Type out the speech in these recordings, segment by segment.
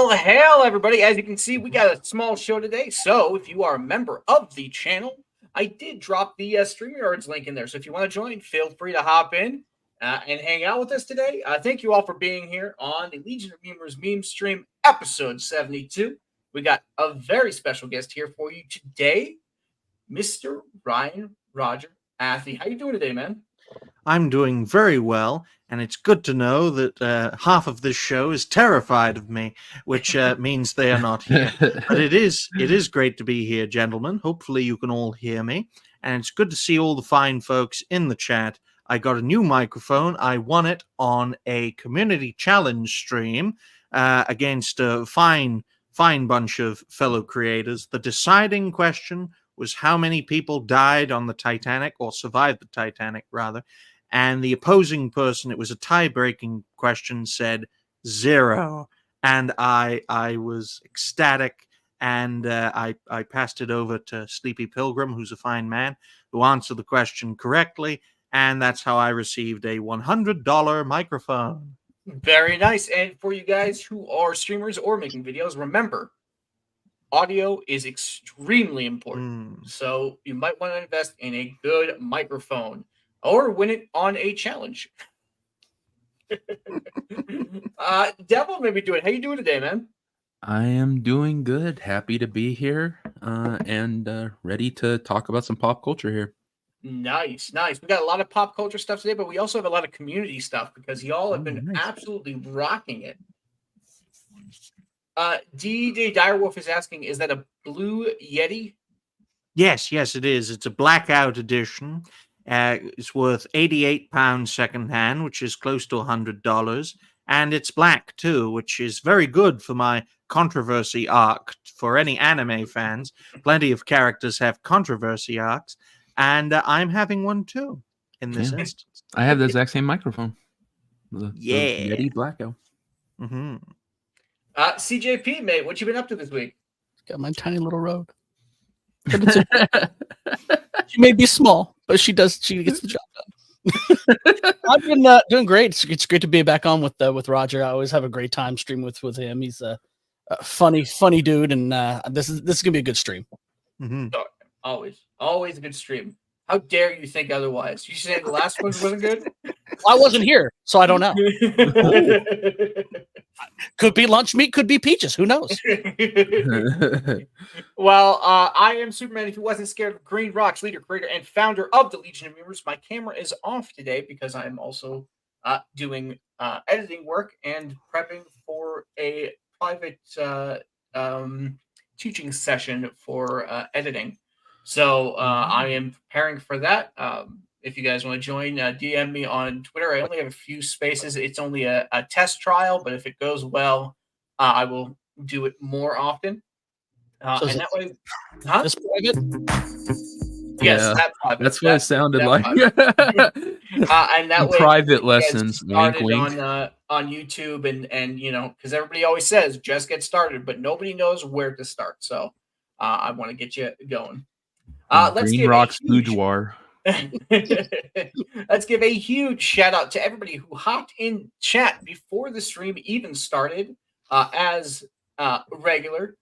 Well, hell, everybody. As you can see, we got a small show today. So if you are a member of the channel, I did drop the StreamYards link in there. So if you want to join, feel free to hop in and hang out with us today. Thank you all for being here on the Legion of Memers Memestream episode 72. We got a very special guest here for you today, Mr. Ryan Roger Athy. How you doing today, man? I'm doing very well, and it's good to know that half of this show is terrified of me, which means they are not here. But it is great to be here, gentlemen. Hopefully you can all hear me, and it's good to see all the fine folks in the chat. I got a new microphone. I won it on a community challenge stream against a fine bunch of fellow creators. The deciding question was how many people died on the Titanic, or survived the Titanic, rather. And the opposing person, it was a tie-breaking question, said 0. And I was ecstatic, and I passed it over to Sleepy Pilgrim, who's a fine man, who answered the question correctly. And that's how I received a $100 microphone. Very nice. And for you guys who are streamers or making videos, remember, audio is extremely important. So you might want to invest in a good microphone or win it on a challenge. Devil, maybe do it. How you doing today, man? I am doing good. Happy to be here and ready to talk about some pop culture here. Nice. We got a lot of pop culture stuff today, but we also have a lot of community stuff because y'all have been absolutely rocking it. DJ Direwolf is asking, is that a blue Yeti? Yes, it is. It's a blackout edition. It's worth £88 secondhand, which is close to $100. And it's black, too, which is very good for my controversy arc. For any anime fans, plenty of characters have controversy arcs. And I'm having one, too, in this instance. I have the exact same microphone. The Yeti blackout. Mm-hmm. CJP, mate, what you been up to this week? Got my tiny little road. She may be small, but she gets the job done. I've been doing great. It's great to be back on with Roger. I always have a great time streaming with him. He's a funny dude, and this is gonna be a good stream. Mm-hmm. Always a good stream. How dare you think otherwise? You said the last one wasn't good? I wasn't here, so I don't know. Could be lunch meat, could be peaches. Who knows? Well, I am Superman. If he wasn't scared of green rocks, leader, creator, and founder of the Legion of Memers. My camera is off today because I'm also doing editing work and prepping for a private teaching session for editing. So I am preparing for that. If you guys want to join, DM me on Twitter. I only have a few spaces. It's only a test trial, but if it goes well, I will do it more often. So and that way, huh? This private? Yes, Yeah, that private. That's what it sounded like. And that way, private lessons. Wink, wink. On YouTube and you know, because everybody always says just get started, but nobody knows where to start. So I want to get you going. Let's Green give Rocks huge... Boudoir. Let's give a huge shout out to everybody who hopped in chat before the stream even started. As regular,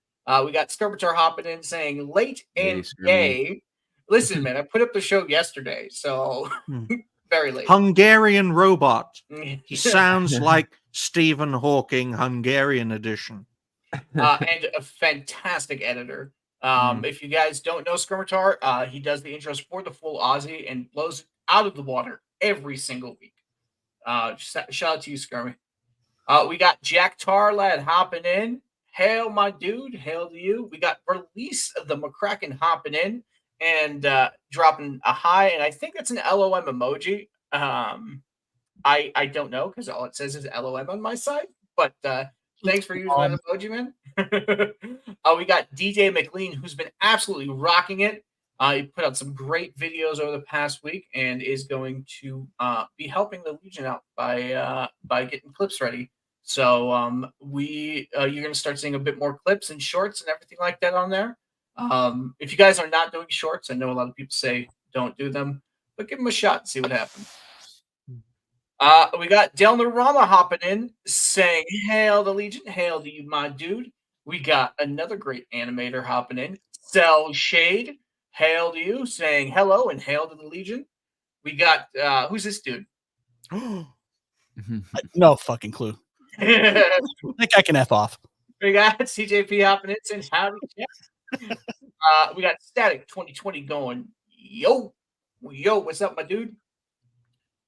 we got Skirmitor hopping in saying late and gay. Listen, man, I put up the show yesterday, so very late. Hungarian robot. He sounds like Stephen Hawking, Hungarian edition. And a fantastic editor. If you guys don't know Skirmitor, he does the intros for the full Aussie and blows it out of the water every single week. Shout out to you, Skirmy. We got Jack Tarlad hopping in. Hail, my dude. Hail to you. We got Release of the McCracken hopping in and dropping a hi. And I think that's an LOM emoji. I don't know because all it says is LOM on my side. But thanks for using that emoji, man. We got DJ McLean, who's been absolutely rocking it. He put out some great videos over the past week and is going to be helping the Legion out by getting clips ready. So you're going to start seeing a bit more clips and shorts and everything like that on there. If you guys are not doing shorts, I know a lot of people say don't do them, but give them a shot and see what happens. We got Delnorama hopping in, saying, "Hail the Legion, hail to you, my dude." We got another great animator hopping in, Cell Shade, hail to you, saying hello and hail to the Legion. We got who's this dude? No fucking clue. We I think I can F off. got CJP hopping in, saying howdy. We got Static 2020 going, yo, what's up, my dude?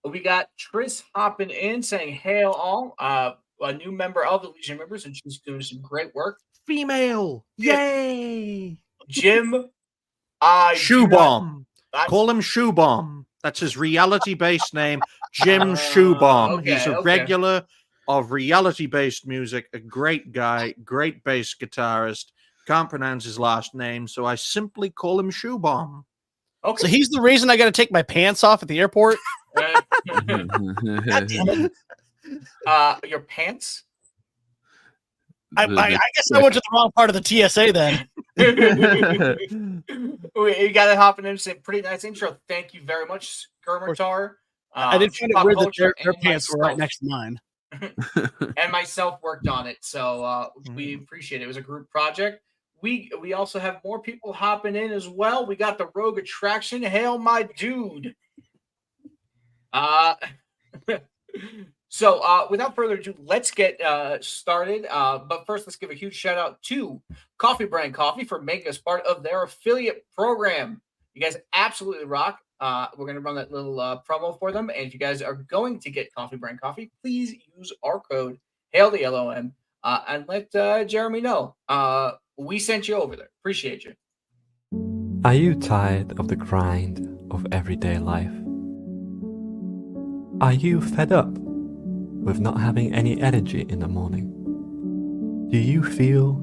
We got Tris hopping in, saying hail all. A new member of the Legion members, and she's doing some great work. Female. Yay. Jim, Shoe Bomb. Call him Shoe Bomb. That's his reality-based name, Jim Shoe Bomb. He's a regular of reality-based music, a great guy, great bass guitarist. Can't pronounce his last name, so I simply call him Shoe Bomb. Okay. So he's the reason I got to take my pants off at the airport. Your pants? I guess I went to the wrong part of the TSA then. You got to hop in and say pretty nice intro. Thank you very much, Skirmitar. I did find it weird that their pants were right next to mine. And myself worked on it, so we appreciate it. It was a group project. We also have more people hopping in as well. We got the Rogue Attraction. Hail, my dude. So without further ado, let's get started. But first, let's give a huge shout out to Coffee Brand Coffee for making us part of their affiliate program. You guys absolutely rock. We're going to run that little promo for them. And if you guys are going to get Coffee Brand Coffee, please use our code HailTheLOM and let Jeremy know. We sent you over there. Appreciate you. Are you tired of the grind of everyday life? Are you fed up with not having any energy in the morning? Do you feel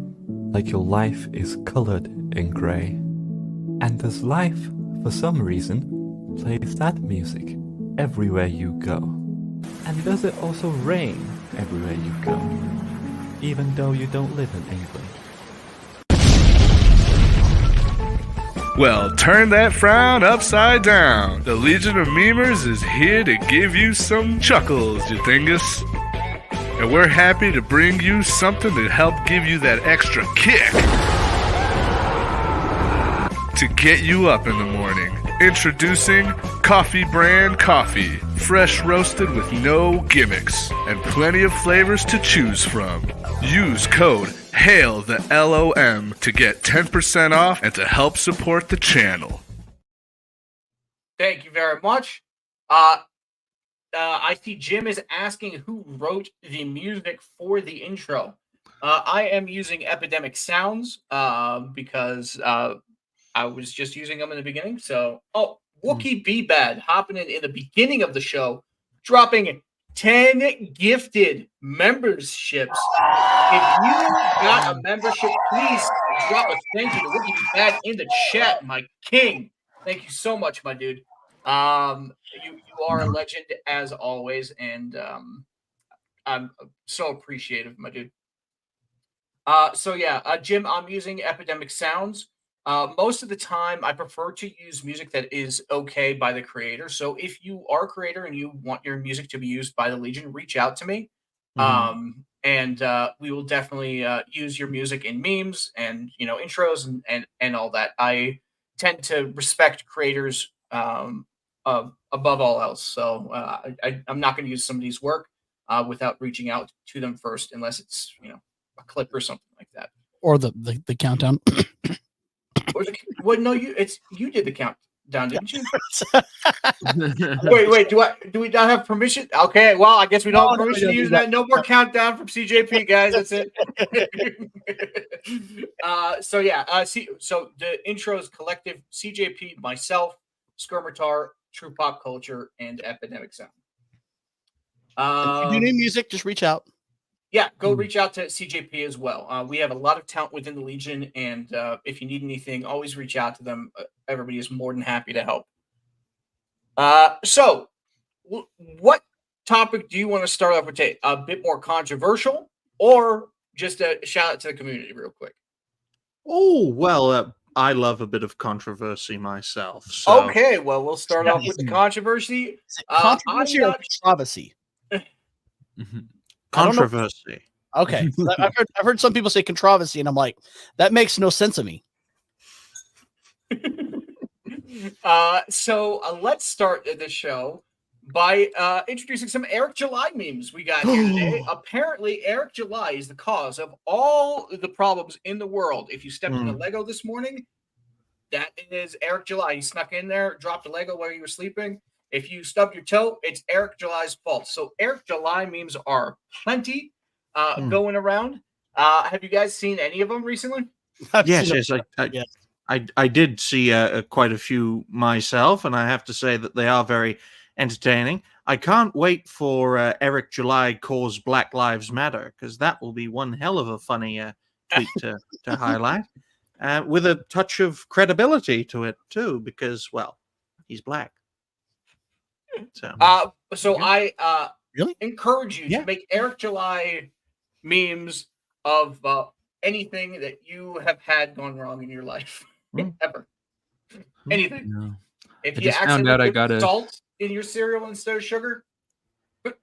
like your life is colored in grey? And does life, for some reason, play sad music everywhere you go? And does it also rain everywhere you go, even though you don't live in England? Well, turn that frown upside down. The Legion of Memers is here to give you some chuckles, you dingus. And we're happy to bring you something to help give you that extra kick. To get you up in the morning. Introducing Coffee Brand Coffee. Fresh roasted with no gimmicks. And plenty of flavors to choose from. Use code HailTheLOM to get 10% off and to help support the channel. Thank you very much. I see Jim is asking who wrote the music for the intro. I am using Epidemic Sounds because I was just using them in the beginning. So, Wookie Be Bad hopping in the beginning of the show, dropping 10 gifted memberships. If you got a membership, please drop a thank you to Wookie Be Bad in the chat, my king. Thank you so much, my dude. You are a legend as always, and I'm so appreciative, my dude. Jim, I'm using Epidemic Sounds. Most of the time, I prefer to use music that is okay by the creator. So if you are a creator and you want your music to be used by the Legion, reach out to me. And we will definitely use your music in memes and, intros and all that. I tend to respect creators above all else. So I'm not going to use somebody's work without reaching out to them first, unless it's, a clip or something like that. Or the countdown. Well, no, you did the countdown, didn't you? Wait, do we not have permission? Okay, well, I guess we don't have permission to use that. No more countdown from CJP, guys. That's it. So the intro is collective: CJP, myself, Skirmitar, TruePop Culture, and Epidemic Sound. If you do new music, just reach out. Yeah, go reach out to CJP as well. We have a lot of talent within the Legion, and if you need anything, always reach out to them. Everybody is more than happy to help. So, what topic do you want to start off with today? A bit more controversial, or just a shout out to the community real quick? Oh, well, I love a bit of controversy myself. So. Okay, well, we'll start off with the controversy. Controversy or controversy? Controversy. Okay, I've heard some people say controversy, and I'm like, that makes no sense to me. So let's start the show by introducing some Eric July memes we got here today. Apparently, Eric July is the cause of all the problems in the world. If you stepped in a Lego this morning, that is Eric July. He snuck in there, dropped a Lego while you were sleeping. If you stubbed your toe, it's Eric July's fault. So Eric July memes are plenty going around. Have you guys seen any of them recently? Yes. I did see quite a few myself, and I have to say that they are very entertaining. I can't wait for Eric July calls Black Lives Matter, because that will be one hell of a funny tweet to highlight, with a touch of credibility to it too, because, well, he's black. So I really encourage you to make Eric July memes of anything that you have had gone wrong in your life. Ever. Anything. No. If I you just found out I got salt in your cereal instead of sugar. All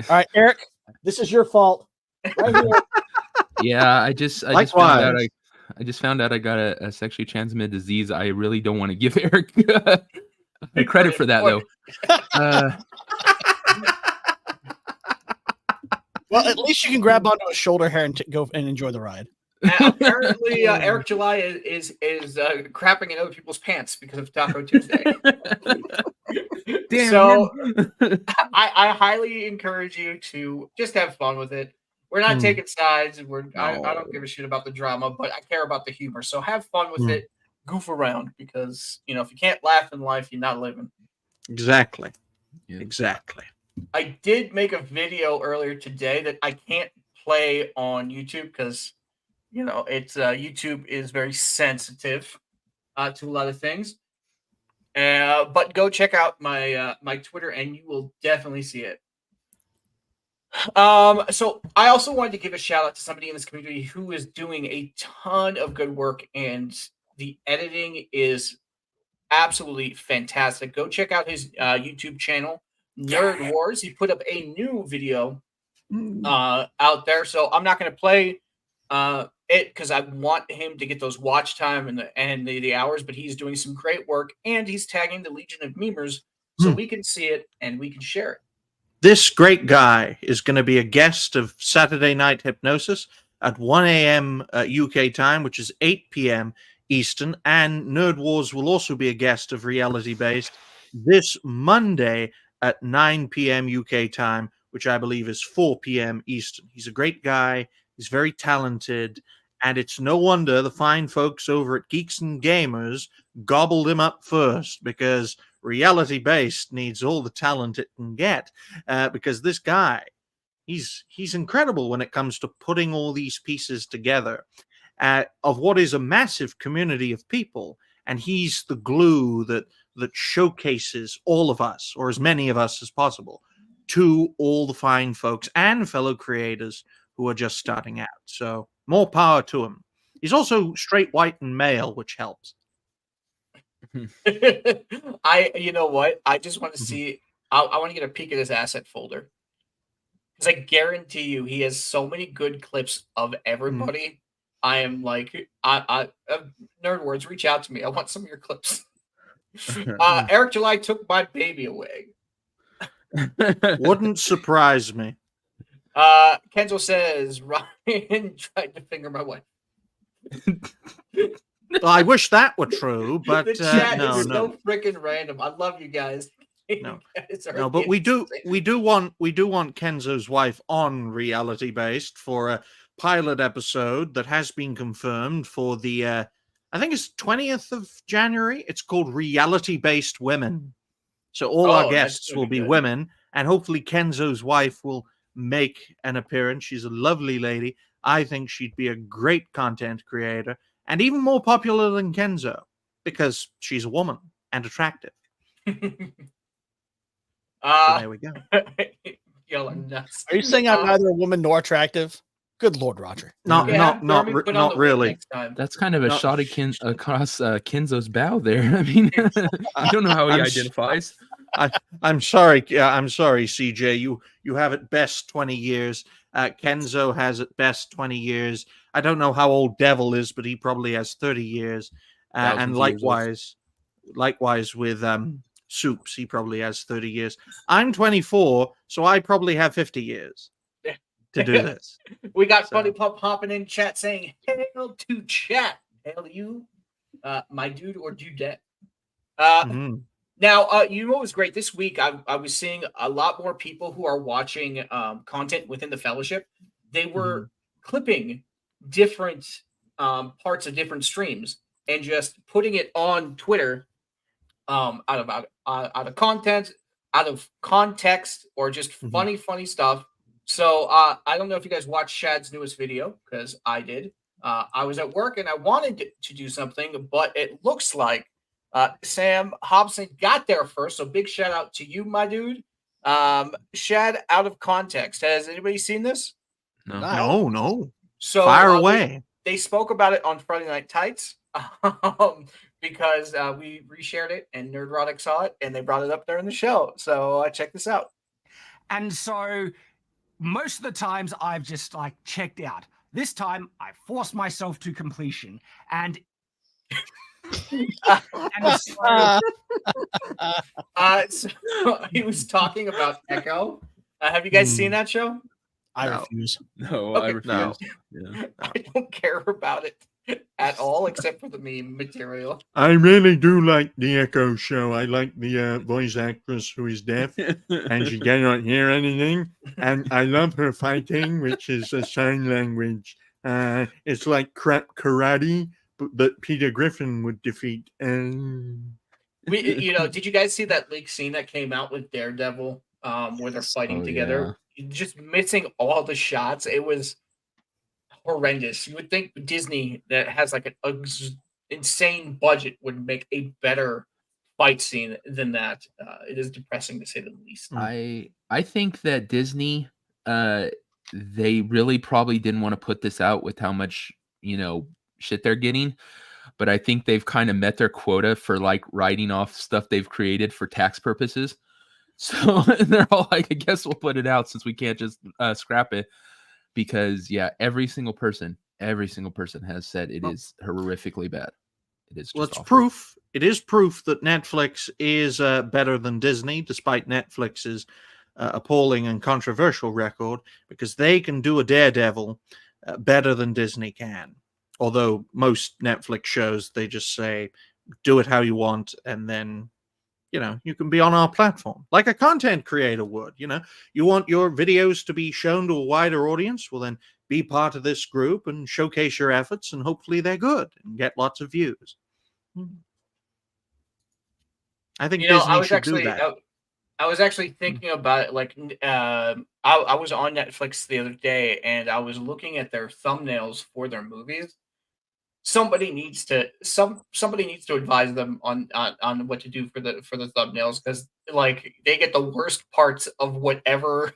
right, Eric, this is your fault. Right here. Yeah, I just found out I got a sexually transmitted disease. I really don't want to give Eric credit for that, though. Well, at least you can grab onto a shoulder hair and go and enjoy the ride. Apparently, Eric July is crapping in other people's pants because of Taco Tuesday. Damn. So I highly encourage you to just have fun with it. We're not taking sides. I don't give a shit about the drama, but I care about the humor. So have fun with it. Goof around, because if you can't laugh in life, you're not living. Exactly. Yeah. Exactly. I did make a video earlier today that I can't play on YouTube because it's YouTube is very sensitive to a lot of things. But go check out my my Twitter and you will definitely see it. So I also wanted to give a shout out to somebody in this community who is doing a ton of good work, and the editing is absolutely fantastic. Go check out his YouTube channel, NerdWars. He put up a new video out there, so I'm not going to play it because I want him to get those watch time and the hours, but he's doing some great work, and he's tagging the Legion of Memers so we can see it and we can share it. This great guy is going to be a guest of Saturday Night Hypnosis at 1 a.m. UK time, which is 8 p.m. Eastern, and NerdWars will also be a guest of Reality Based this Monday at 9 p.m. UK time, which I believe is 4 p.m. Eastern. He's a great guy. He's very talented, and it's no wonder the fine folks over at Geeks and Gamers gobbled him up first, because Reality Based needs all the talent it can get, because this guy, he's incredible when it comes to putting all these pieces together of what is a massive community of people, and he's the glue that showcases all of us, or as many of us as possible, to all the fine folks and fellow creators who are just starting out. So more power to him. He's also straight, white, and male, which helps. You know what? I just want to see. I want to get a peek at his asset folder, because I guarantee you he has so many good clips of everybody. I am like, NerdWords, reach out to me. I want some of your clips. Eric July took my baby away. Wouldn't surprise me. Kenzo says Ryan tried to finger my wife. Well, I wish that were true, but the chat no, is no. so freaking random. I love you guys. No, no, but we do want Kenzo's wife on Reality Based for a pilot episode that has been confirmed for the I think it's 20th of January. It's called Reality Based Women. So all our guests will be women, and hopefully Kenzo's wife will make an appearance. She's a lovely lady. I think she'd be a great content creator, and even more popular than Kenzo, because she's a woman and attractive. So there we go. Y'all are nuts. Are you saying I'm neither a woman nor attractive? Good Lord, Roger. Not really. That's kind of a shot across Kenzo's bow there. I mean, I don't know how he identifies. I'm sorry. I'm sorry, CJ. You have at best 20 years. Kenzo has at best 20 years. I don't know how old Devil is, but he probably has 30 years. And likewise with Soups, he probably has 30 years. I'm 24, so I probably have 50 years to do this. We got Funny Pup hopping in chat saying, "Hail to chat, hail to you, my dude or dudette." Now, you know what was great this week? I was seeing a lot more people who are watching content within the fellowship. They were clipping different parts of different streams and just putting it on Twitter out of content, out of context, or just funny stuff. So I don't know if you guys watched Shad's newest video, because I did. I was at work and I wanted to do something, but it looks like Sam Hobson got there first. So big shout out to you, my dude. Shad, out of context. Has anybody seen this? No. So fire away. They spoke about it on Friday Night Tights because we reshared it and Nerdrotic saw it and they brought it up there in the show. So check this out. And so most of the times I've just checked out. This time I forced myself to completion and so he was talking about Echo. Have you guys seen that show? I refuse. No, Okay. I refuse. No. Yeah. I don't care about it at all, except for the meme material. I really do like the Echo show. I like the voice actress who is deaf and she cannot hear anything. And I love her fighting, which is a sign language. It's like crap karate, but Peter Griffin would defeat. Did you guys see that leak scene that came out with Daredevil, where they're fighting together? Yeah. Just missing all the shots. It was horrendous. You would think Disney, that has like an insane budget, would make a better fight scene than that. It is depressing to say the least. I think that Disney, they really probably didn't want to put this out with how much shit they're getting, but I think they've kind of met their quota for writing off stuff they've created for tax purposes. So they're all like, I guess we'll put it out since we can't just scrap it, because every single person has said it is horrifically bad. It is. Well, it's proof. It is proof that Netflix is better than Disney, despite Netflix's appalling and controversial record, because they can do a Daredevil better than Disney can. Although most Netflix shows, they just say, do it how you want, and then, you can be on our platform like a content creator would. You want your videos to be shown to a wider audience? Well, then be part of this group and showcase your efforts, and hopefully they're good and get lots of views. I think Disney should do that. I was actually thinking about it. I was on Netflix the other day and I was looking at their thumbnails for their movies. Somebody needs to advise them on what to do for the thumbnails, because they get the worst parts of whatever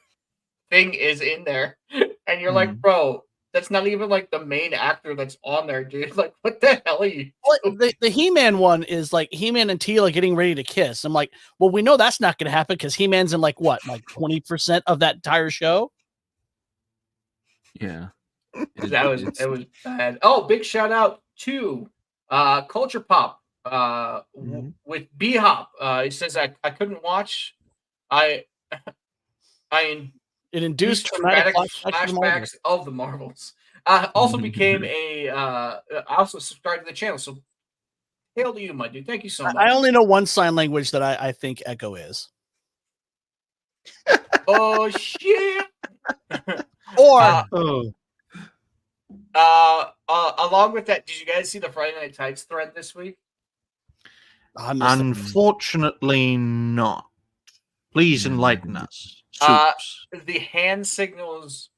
thing is in there, and you're like, bro, that's not even the main actor that's on there, dude. What the hell are you doing? The He-Man one is He-Man and Teela getting ready to kiss. I'm like, well, we know that's not going to happen because He-Man's in 20% of that entire show. Yeah. It was bad. Oh, big shout out to Culture Pop with B-Hop. He says I couldn't watch. It induced traumatic flashbacks of the Marvels. Also became I also subscribed to the channel. So hail to you, my dude. Thank you so much. I only know one sign language that I think Echo is. Oh shit. Along with that, did you guys see the Friday Night Tights thread this week? Unfortunately not. Please enlighten us. The hand signals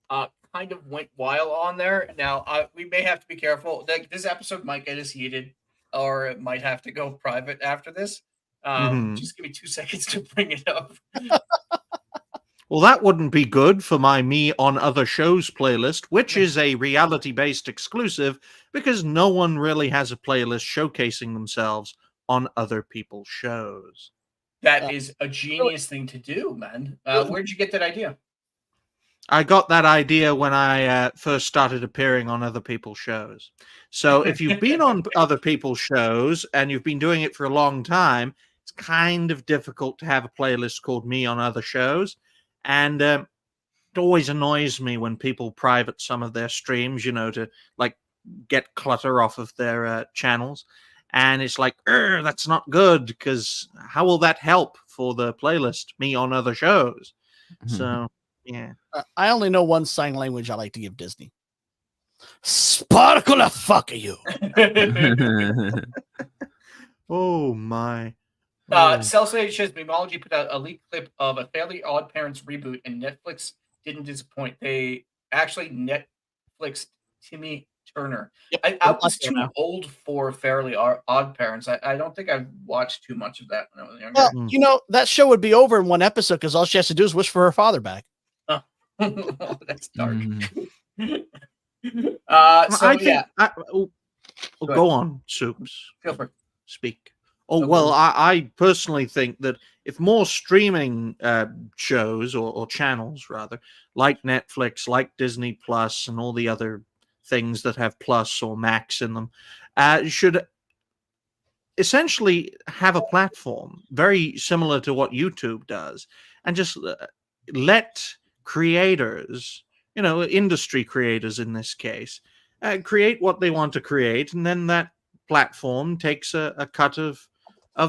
kind of went wild on there. Now, we may have to be careful. This episode might get us heated, or it might have to go private after this. Just give me 2 seconds to bring it up. Well, that wouldn't be good for my Me on Other Shows playlist, which is a reality-based exclusive, because no one really has a playlist showcasing themselves on other people's shows. That is a genius thing to do, man. Where'd you get that idea? I got that idea when I first started appearing on other people's shows. So if you've been on other people's shows and you've been doing it for a long time, it's kind of difficult to have a playlist called Me on Other Shows. And it always annoys me when people private some of their streams, to like get clutter off of their channels. And it's like, that's not good, because how will that help for the playlist Me on Other Shows? So, yeah. I only know one sign language I like to give Disney. Sparkle the fuck of you. Oh, my. Celsius says Memology put out a leaked clip of a Fairly Odd Parents reboot, and Netflix didn't disappoint. They actually Netflixed Timmy Turner. Yep. I was too old for Fairly Odd Parents. I don't think I've watched too much of that when I was younger. Well, that show would be over in one episode because all she has to do is wish for her father back. That's dark. Go on, Soups. Feel free. Speak. I personally think that if more streaming shows or channels, rather, like Netflix, like Disney Plus, and all the other things that have Plus or Max in them, should essentially have a platform very similar to what YouTube does, and just let creators, industry creators in this case, create what they want to create, and then that platform takes a cut of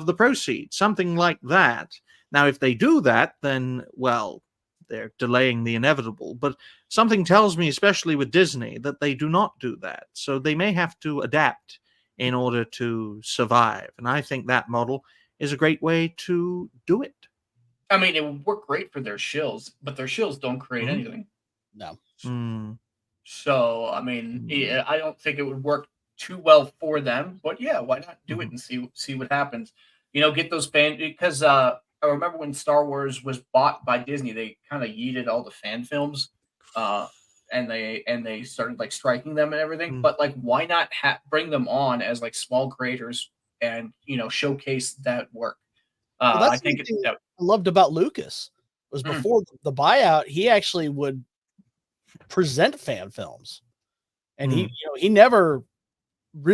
the proceeds, something like that. Now, if they do that, then, well, they're delaying the inevitable. But something tells me, especially with Disney, that they do not do that. So they may have to adapt in order to survive. And I think that model is a great way to do it. I mean, it would work great for their shills, but their shills don't create anything. No. So, I mean, I don't think it would work too well for them. But yeah, why not do it and see what happens? Get those fans, because I remember when Star Wars was bought by Disney, they kind of yeeted all the fan films, and they started like striking them and everything. But like, why not bring them on as like small creators and showcase that work? I think I loved about Lucas was before the buyout, he actually would present fan films, and he never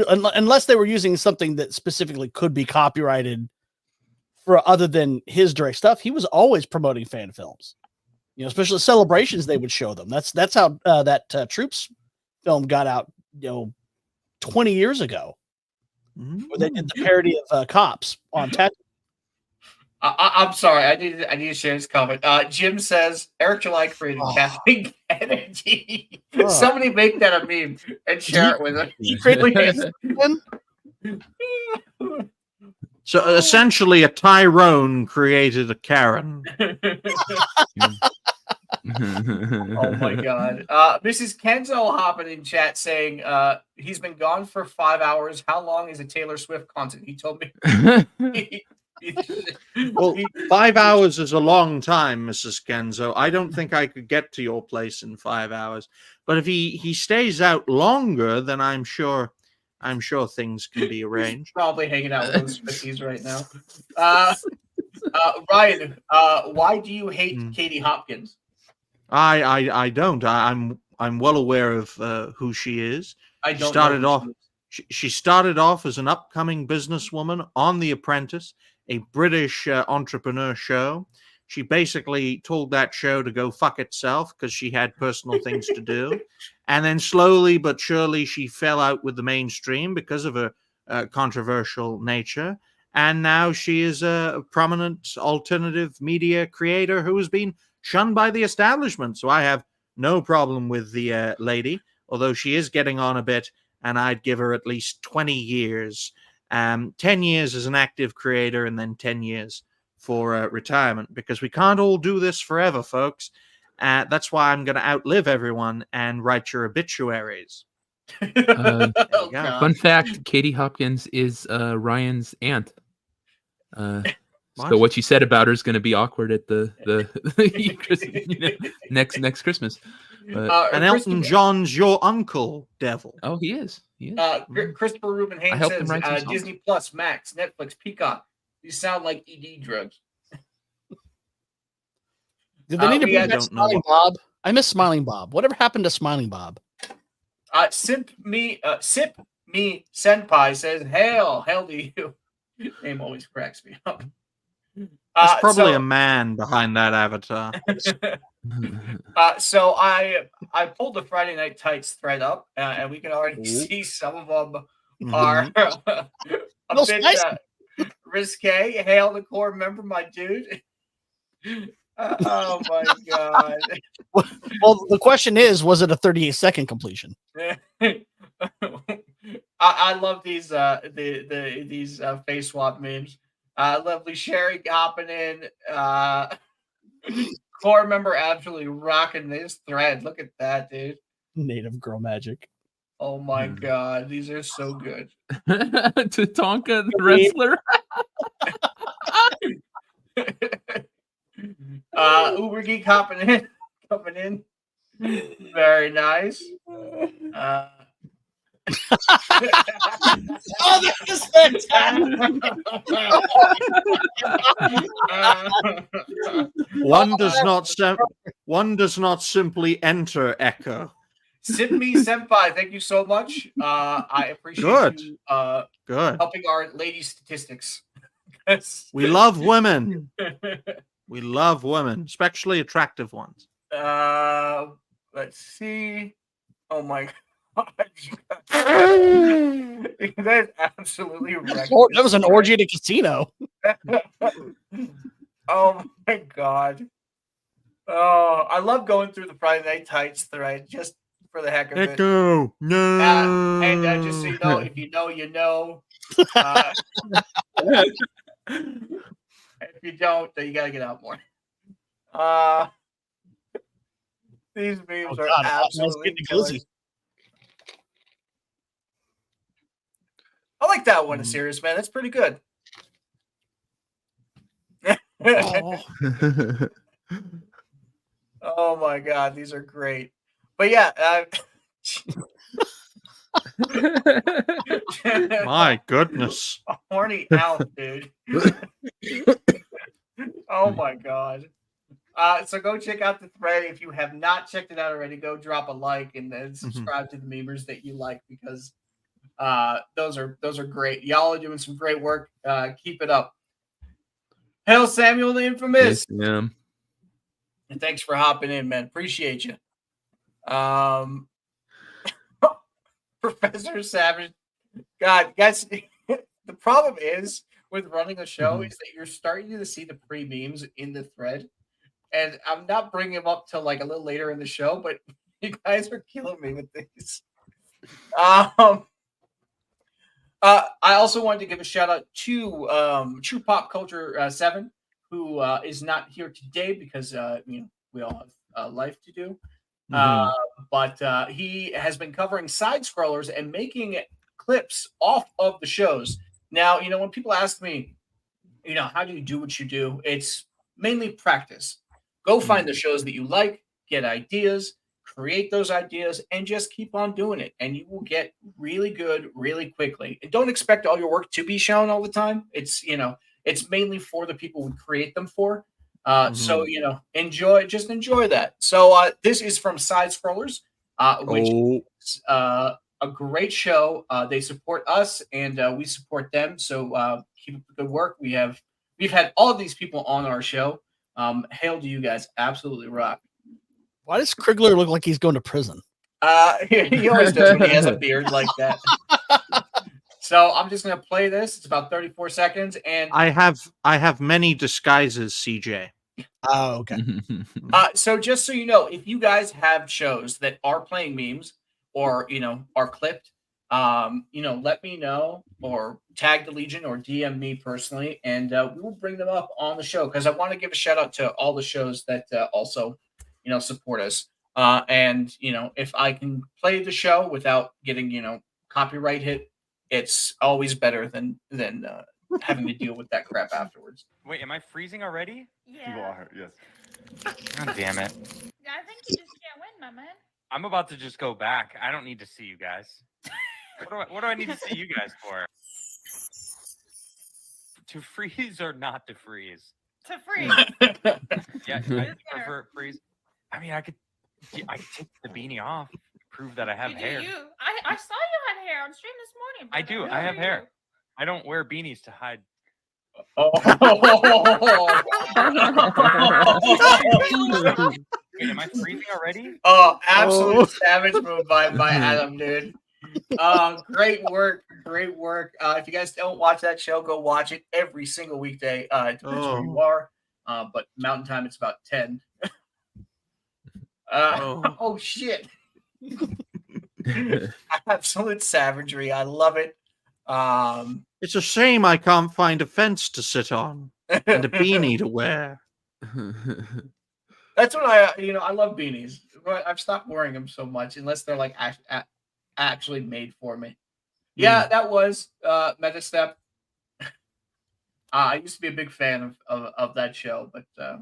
unless they were using something that specifically could be copyrighted for other than his direct stuff, he was always promoting fan films. Especially celebrations, they would show them. That's how that Troops film got out, 20 years ago, where they did the parody of Cops on Tatooine. I'm sorry. I need to share this comment. Jim says Eric July created Catholic energy. Somebody make that a meme and share it with us. He created So essentially, a Tyrone created a Karen. Oh my god. Mrs. Kenzo hopping in chat saying he's been gone for 5 hours. How long is a Taylor Swift concert? He told me. Well, 5 hours is a long time, Mrs. Kenzo. I don't think I could get to your place in 5 hours. But if he stays out longer, then I'm sure things can be arranged. He's probably hanging out with those Swifties right now. Ryan, why do you hate Katie Hopkins? I don't. I'm well aware of who she is. She started off as an upcoming businesswoman on The Apprentice, a British entrepreneur show. She basically told that show to go fuck itself because she had personal things to do. And then slowly but surely she fell out with the mainstream because of her controversial nature. And now she is a prominent alternative media creator who has been shunned by the establishment. So I have no problem with the lady, although she is getting on a bit, and I'd give her at least 20 years. 10 years as an active creator and then 10 years for retirement, because we can't all do this forever, folks. That's why I'm going to outlive everyone and write your obituaries. Fun fact, Katie Hopkins is Ryan's aunt. So what you said about her is going to be awkward at the next Christmas. And Elton John's your uncle, Devil. Oh, he is. Christopher Rubin Haynes says Disney Plus, Max, Netflix, Peacock. These sound like ED drugs. Did they need to we bring had- back don't know Smiling Bob? I miss Smiling Bob. Whatever happened to Smiling Bob? Sip me senpai says, "Hail to you." Name always cracks me up. There's probably so- a man behind that avatar. So I pulled the Friday Night Tights thread up, and we can already see some of them are a No bit spicy. risque. Hail the core member, my dude. Oh my god. Well, the question is, was it a 38-second completion? I love these these face swap memes. Lovely Sherry hopping in. Core member absolutely rocking this thread. Look at that, dude. Native Girl Magic. Oh my god, these are so good. Tatanka the wrestler. Uber Geek coming in. Very nice. Oh, that is fantastic. One does not simply enter Echo. Sip me senpai, thank you so much. I appreciate Good. you Good. helping our lady statistics. We love women. We love women, especially attractive ones. Let's see. Oh my god. That's absolutely wrecked. That was an orgy at a casino. Oh my god. Oh, I love going through the Friday Night Tights thread just for the heck of it. Echo, no. And just so you know, if you know, you know. If you don't, then you gotta get out more. These memes are absolutely killer. I like that one, serious man. That's pretty good. Oh my god, these are great. But yeah, My goodness. horny out, dude. Oh my god. So go check out the thread. If you have not checked it out already, go drop a like and then subscribe to the memers that you like, because those are great. Y'all are doing some great work. Keep it up. Hail Samuel the Infamous. Yeah. And thanks for hopping in, man. Appreciate you. Professor Savage. God, guys, the problem is with running a show is that you're starting to see the pre-memes in the thread. And I'm not bringing them up till like a little later in the show, but you guys are killing me with these. I also wanted to give a shout out to TruePop Culture 7, who is not here today because we all have life to do. But he has been covering side scrollers and making clips off of the shows. Now, when people ask me, how do you do what you do? It's mainly practice. Go find the shows that you like, get ideas, create those ideas, and just keep on doing it. And you will get really good really quickly. And don't expect all your work to be shown all the time. It's, it's mainly for the people we create them for. So, enjoy that. So this is from Side Scrollers, which is a great show. They support us and we support them. So keep up the good work. We've had all of these people on our show. Hail to you guys. Absolutely rock. Why does Krigler look like he's going to prison? He always does when he has a beard like that. So I'm just going to play this. It's about 34 seconds. And I have many disguises, CJ. Oh, okay. So just so you know, if you guys have shows that are playing memes or, are clipped, let me know or tag the Legion or DM me personally, and we will bring them up on the show, because I want to give a shout out to all the shows that also, support us. And, if I can play the show without getting, copyright hit, it's always better than having to deal with that crap afterwards. Wait, am I freezing already? Yeah. You are, yes. God damn it. I think you just can't win, my man. I'm about to just go back. I don't need to see you guys. What do I need to see you guys for? To freeze or not to freeze? To freeze. Yeah, I prefer freeze. I mean, I could take the beanie off, prove that I have hair. I saw you had hair on stream this morning. I do. I have hair. I don't wear beanies to hide. Wait, am I freezing already? Oh, absolute savage move by Adam, dude. Great work. If you guys don't watch that show, go watch it every single weekday. It depends where you are, but Mountain Time it's about 10. Oh shit! Absolute savagery. I love it. It's a shame I can't find a fence to sit on and a beanie to wear. That's what I love beanies. But I've stopped wearing them so much unless they're like actually made for me. Yeah, that was Metastep. I used to be a big fan of that show, but I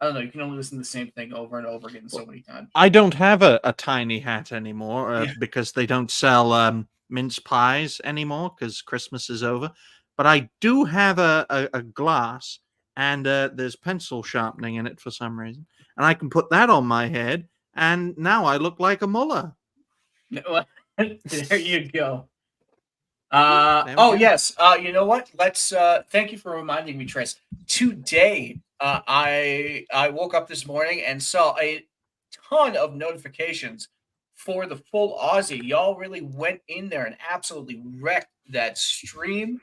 don't know. You can only listen to the same thing over and over again so many times. I don't have a tiny hat anymore because they don't sell mince pies anymore because Christmas is over. But I do have a glass, and there's pencil sharpening in it for some reason. And I can put that on my head, and now I look like a mullah. There you go. Yes. You know what? Let's thank you for reminding me, Trace. Today, I woke up this morning and saw a ton of notifications for the full Aussie. Y'all really went in there and absolutely wrecked that stream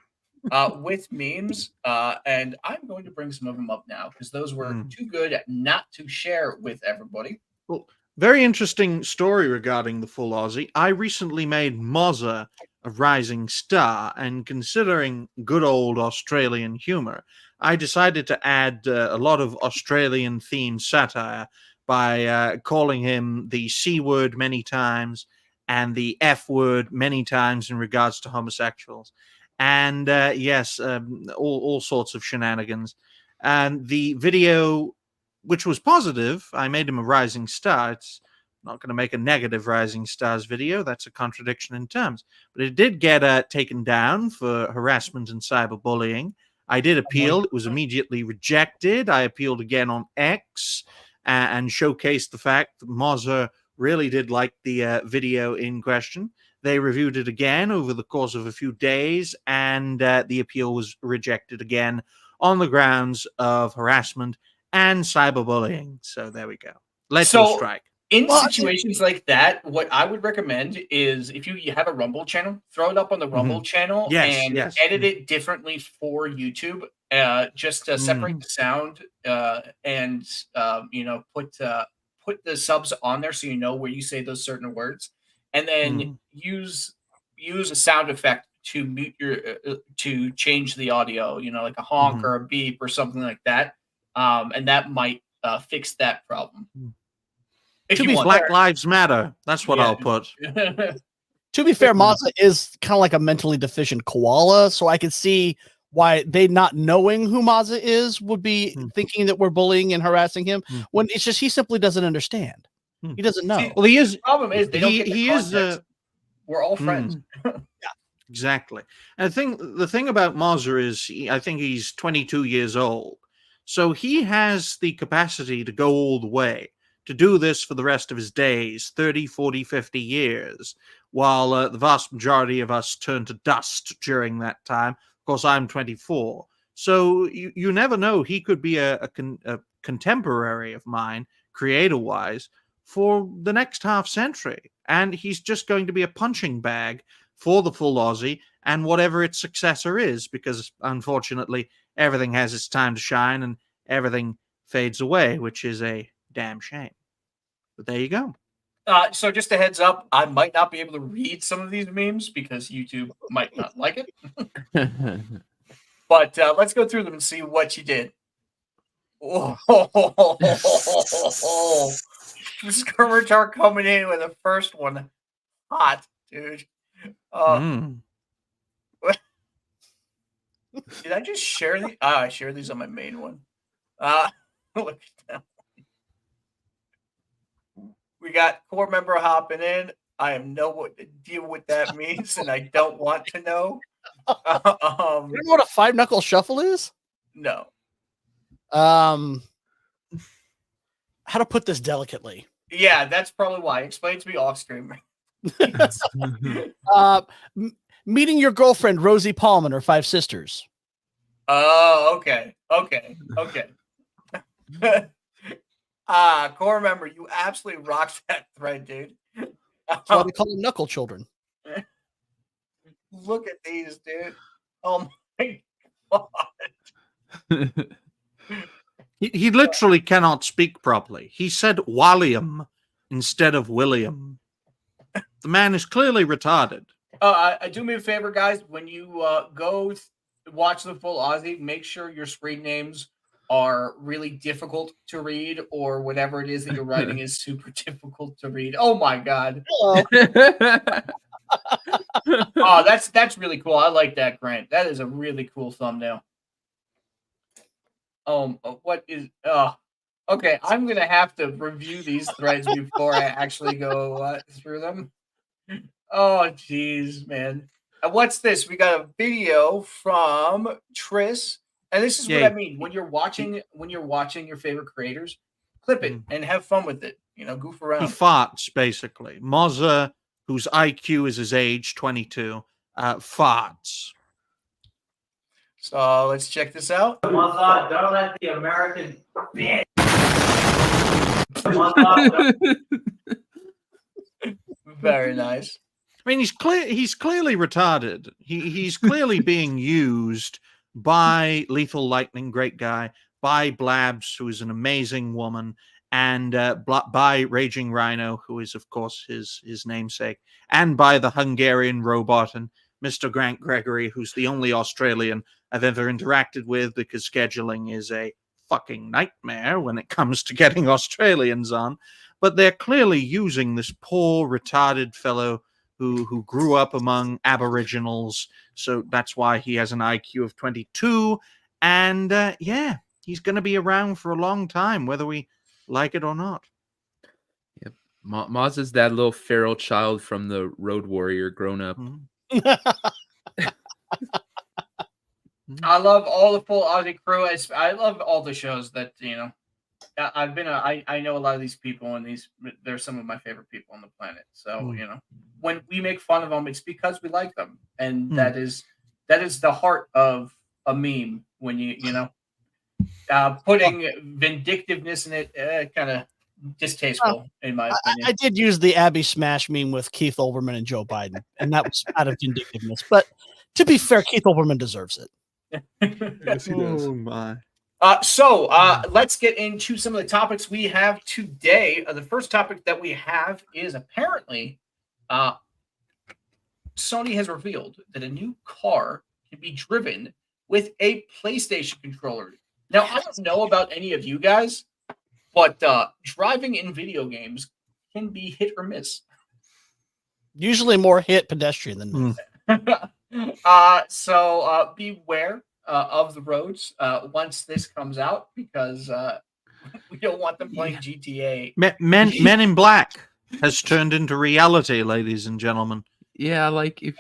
with memes. And I'm going to bring some of them up now because those were too good not to share with everybody. Well, very interesting story regarding the full Aussie. I recently made Mozza a rising star, and considering good old Australian humor, I decided to add a lot of Australian-themed satire by calling him the C word many times and the F word many times in regards to homosexuals. And all sorts of shenanigans. And the video, which was positive, I made him a rising star. It's not going to make a negative rising stars video. That's a contradiction in terms. But it did get taken down for harassment and cyberbullying. I did appeal. It was immediately rejected. I appealed again on X and showcased the fact that Mozza really did like the video in question. They reviewed it again over the course of a few days, and the appeal was rejected again on the grounds of harassment and cyberbullying. So there we go. Let's go strike. In situations like that, what I would recommend is if you have a Rumble channel, throw it up on the Rumble channel and edit it differently for YouTube. Just to separate the sound and put the subs on there so you know where you say those certain words, and then use a sound effect to mute your to change the audio. Like a honk or a beep or something like that, and that might fix that problem. To be Black Lives Matter. That's what I'll put. To be fair, Mozza is kind of like a mentally deficient koala, so I could see why they not knowing who Mozza is would be thinking that we're bullying and harassing him when it's just he simply doesn't understand. He doesn't know. Well, he is. The problem is they don't get the context. We're all friends. Yeah, exactly. And the thing about Mozza is, I think he's 22 years old, so he has the capacity to go all the way, to do this for the rest of his days, 30, 40, 50 years, while the vast majority of us turn to dust during that time. Of course, I'm 24. So you never know. He could be a contemporary of mine, creator-wise, for the next half century. And he's just going to be a punching bag for the full Aussie and whatever its successor is, because, unfortunately, everything has its time to shine and everything fades away, which is a damn shame. But there you go. So just a heads up, I might not be able to read some of these memes because YouTube might not like it. But let's go through them and see what you did. Oh, Skirmitar coming in with the first one. Hot, dude. Did I just share these? I shared these on my main one. Look at that. We got core member hopping in. I have no idea what that means, and I don't want to know. You know what a 5-knuckle shuffle is? No. How to put this delicately? Yeah, that's probably why. Explain to me off stream. Meeting your girlfriend Rosie Palm and her 5 sisters. Oh, okay. Core member, you absolutely rocked that thread, dude. That's why they call them knuckle children. Look at these, dude. Oh my god. He literally cannot speak properly. He said Walliam instead of William. The man is clearly retarded. Do me a favor, guys. When you go watch the full Aussie, make sure your screen names are really difficult to read, or whatever it is that you're writing is super difficult to read. Oh my god. Oh, that's really cool. I like that, Grant. That is a really cool thumbnail. What is okay, I'm gonna have to review these threads before I actually go through them. Oh jeez, man. What's this? We got a video from Tris, and this is what I mean. When you're watching your favorite creators, clip it and have fun with it. You know, goof around. He farts, basically. Mozza, whose IQ is his age, 22, farts. So let's check this out. Mozza, don't let the American bitch. Very nice. I mean, he's clearly retarded. He's clearly being used by Lethal Lightning, great guy, by Blabs, who is an amazing woman, and by Raging Rhino, who is, of course, his namesake, and by the Hungarian robot and Mr. Grant Gregory, who's the only Australian I've ever interacted with, because scheduling is a fucking nightmare when it comes to getting Australians on. But they're clearly using this poor, retarded fellow who grew up among Aboriginals, so that's why he has an IQ of 22, and yeah, he's going to be around for a long time, whether we like it or not. Yep, Maz is that little feral child from the Road Warrior grown up. I love all the full Aussie crew. I love all the shows that, you know, I know a lot of these people, and they're some of my favorite people on the planet. So, you know, when we make fun of them, it's because we like them. And that is the heart of a meme, when you know, putting vindictiveness in it, kind of distasteful, in my opinion. I did use the Abby Smash meme with Keith Olbermann and Joe Biden, and that was out of vindictiveness. But to be fair, Keith Olbermann deserves it. Yes, he does. Oh my. So let's get into some of the topics we have today. The first topic that we have is apparently Sony has revealed that a new car can be driven with a PlayStation controller. Now, I don't know about any of you guys, but driving in video games can be hit or miss. Usually more hit pedestrian than miss. So beware of the roads once this comes out, because we don't want them playing GTA. Men in Black has turned into reality, ladies and gentlemen. Yeah, like if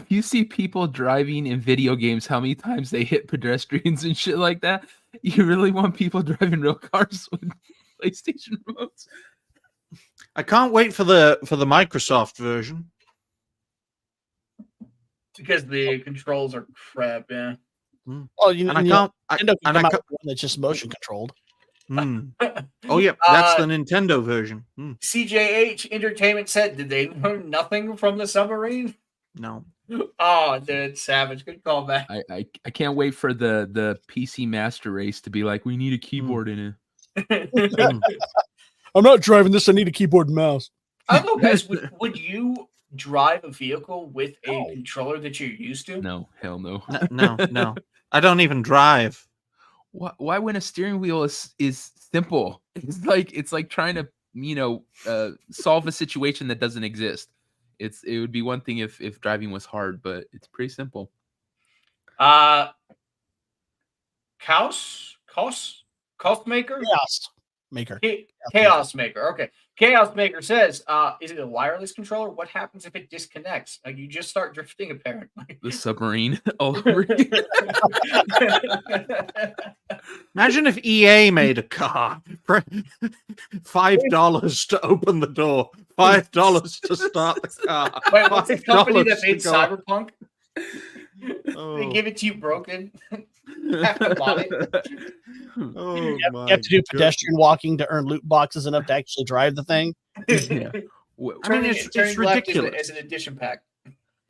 you see people driving in video games, how many times they hit pedestrians and shit like that, you really want people driving real cars with PlayStation remotes? I can't wait for the Microsoft version, because the controls are crap. Yeah. Oh, you know, and I can't. one that's just motion controlled. Oh yeah, that's the Nintendo version. CJH Entertainment said, did they learn nothing from the submarine? No. Oh, dude, savage. Good callback. I can't wait for the PC Master Race to be like, we need a keyboard in it. I'm not driving this. I need a keyboard and mouse. I don't know, guys. Would you drive a vehicle with a controller that you're used to? No, hell no. No. I don't even drive. Why when a steering wheel is simple? It's like trying to solve a situation that doesn't exist. It would be one thing if driving was hard, but it's pretty simple. Cost maker? Yes. Maker. Chaos Maker. Okay. Chaos Maker says, is it a wireless controller? What happens if it disconnects? You just start drifting, apparently. The submarine all over again. Imagine if EA made a car. $5 to open the door. $5 to start the car. Wait, what's the company that $5 made to go- Cyberpunk? Oh. They give it to you broken. Have to mod it. Oh, You my have to do God. pedestrian walking to earn loot boxes enough to actually drive the thing. Yeah. Turning it's left ridiculous. as an addition pack.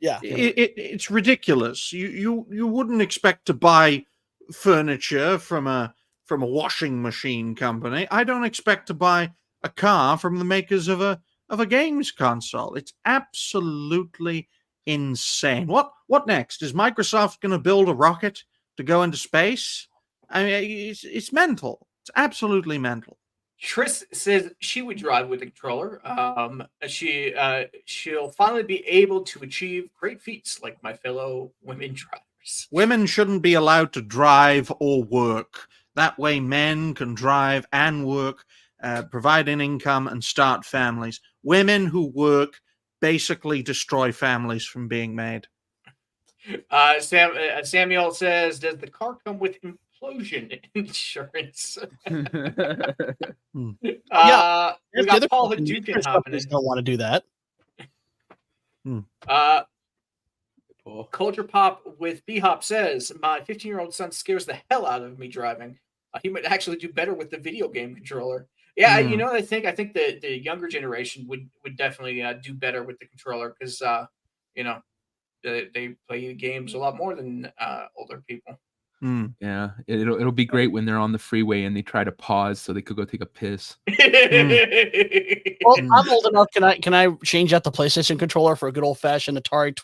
Yeah. It's ridiculous. You wouldn't expect to buy furniture from a washing machine company. I don't expect to buy a car from the makers of a games console. It's absolutely insane. What next? Is Microsoft going to build a rocket to go into space? I mean, it's mental. It's absolutely mental. Triss says she would drive with a controller. She'll finally be able to achieve great feats like my fellow women drivers. Women shouldn't be allowed to drive or work. That way men can drive and work, provide an income and start families. Women who work basically destroy families from being made. Samuel says, does the car come with implosion insurance? Hmm. We got Paul Hadouken hopping in. Don't want to do that. Culture Pop with B-Hop says, my 15-year-old son scares the hell out of me driving. He might actually do better with the video game controller. Yeah, you know what I think? I think the younger generation would definitely do better with the controller because, they play games a lot more than older people. Yeah, it'll be great when they're on the freeway and they try to pause so they could go take a piss. Well, I'm old enough. Can I change out the PlayStation controller for a good old fashioned Atari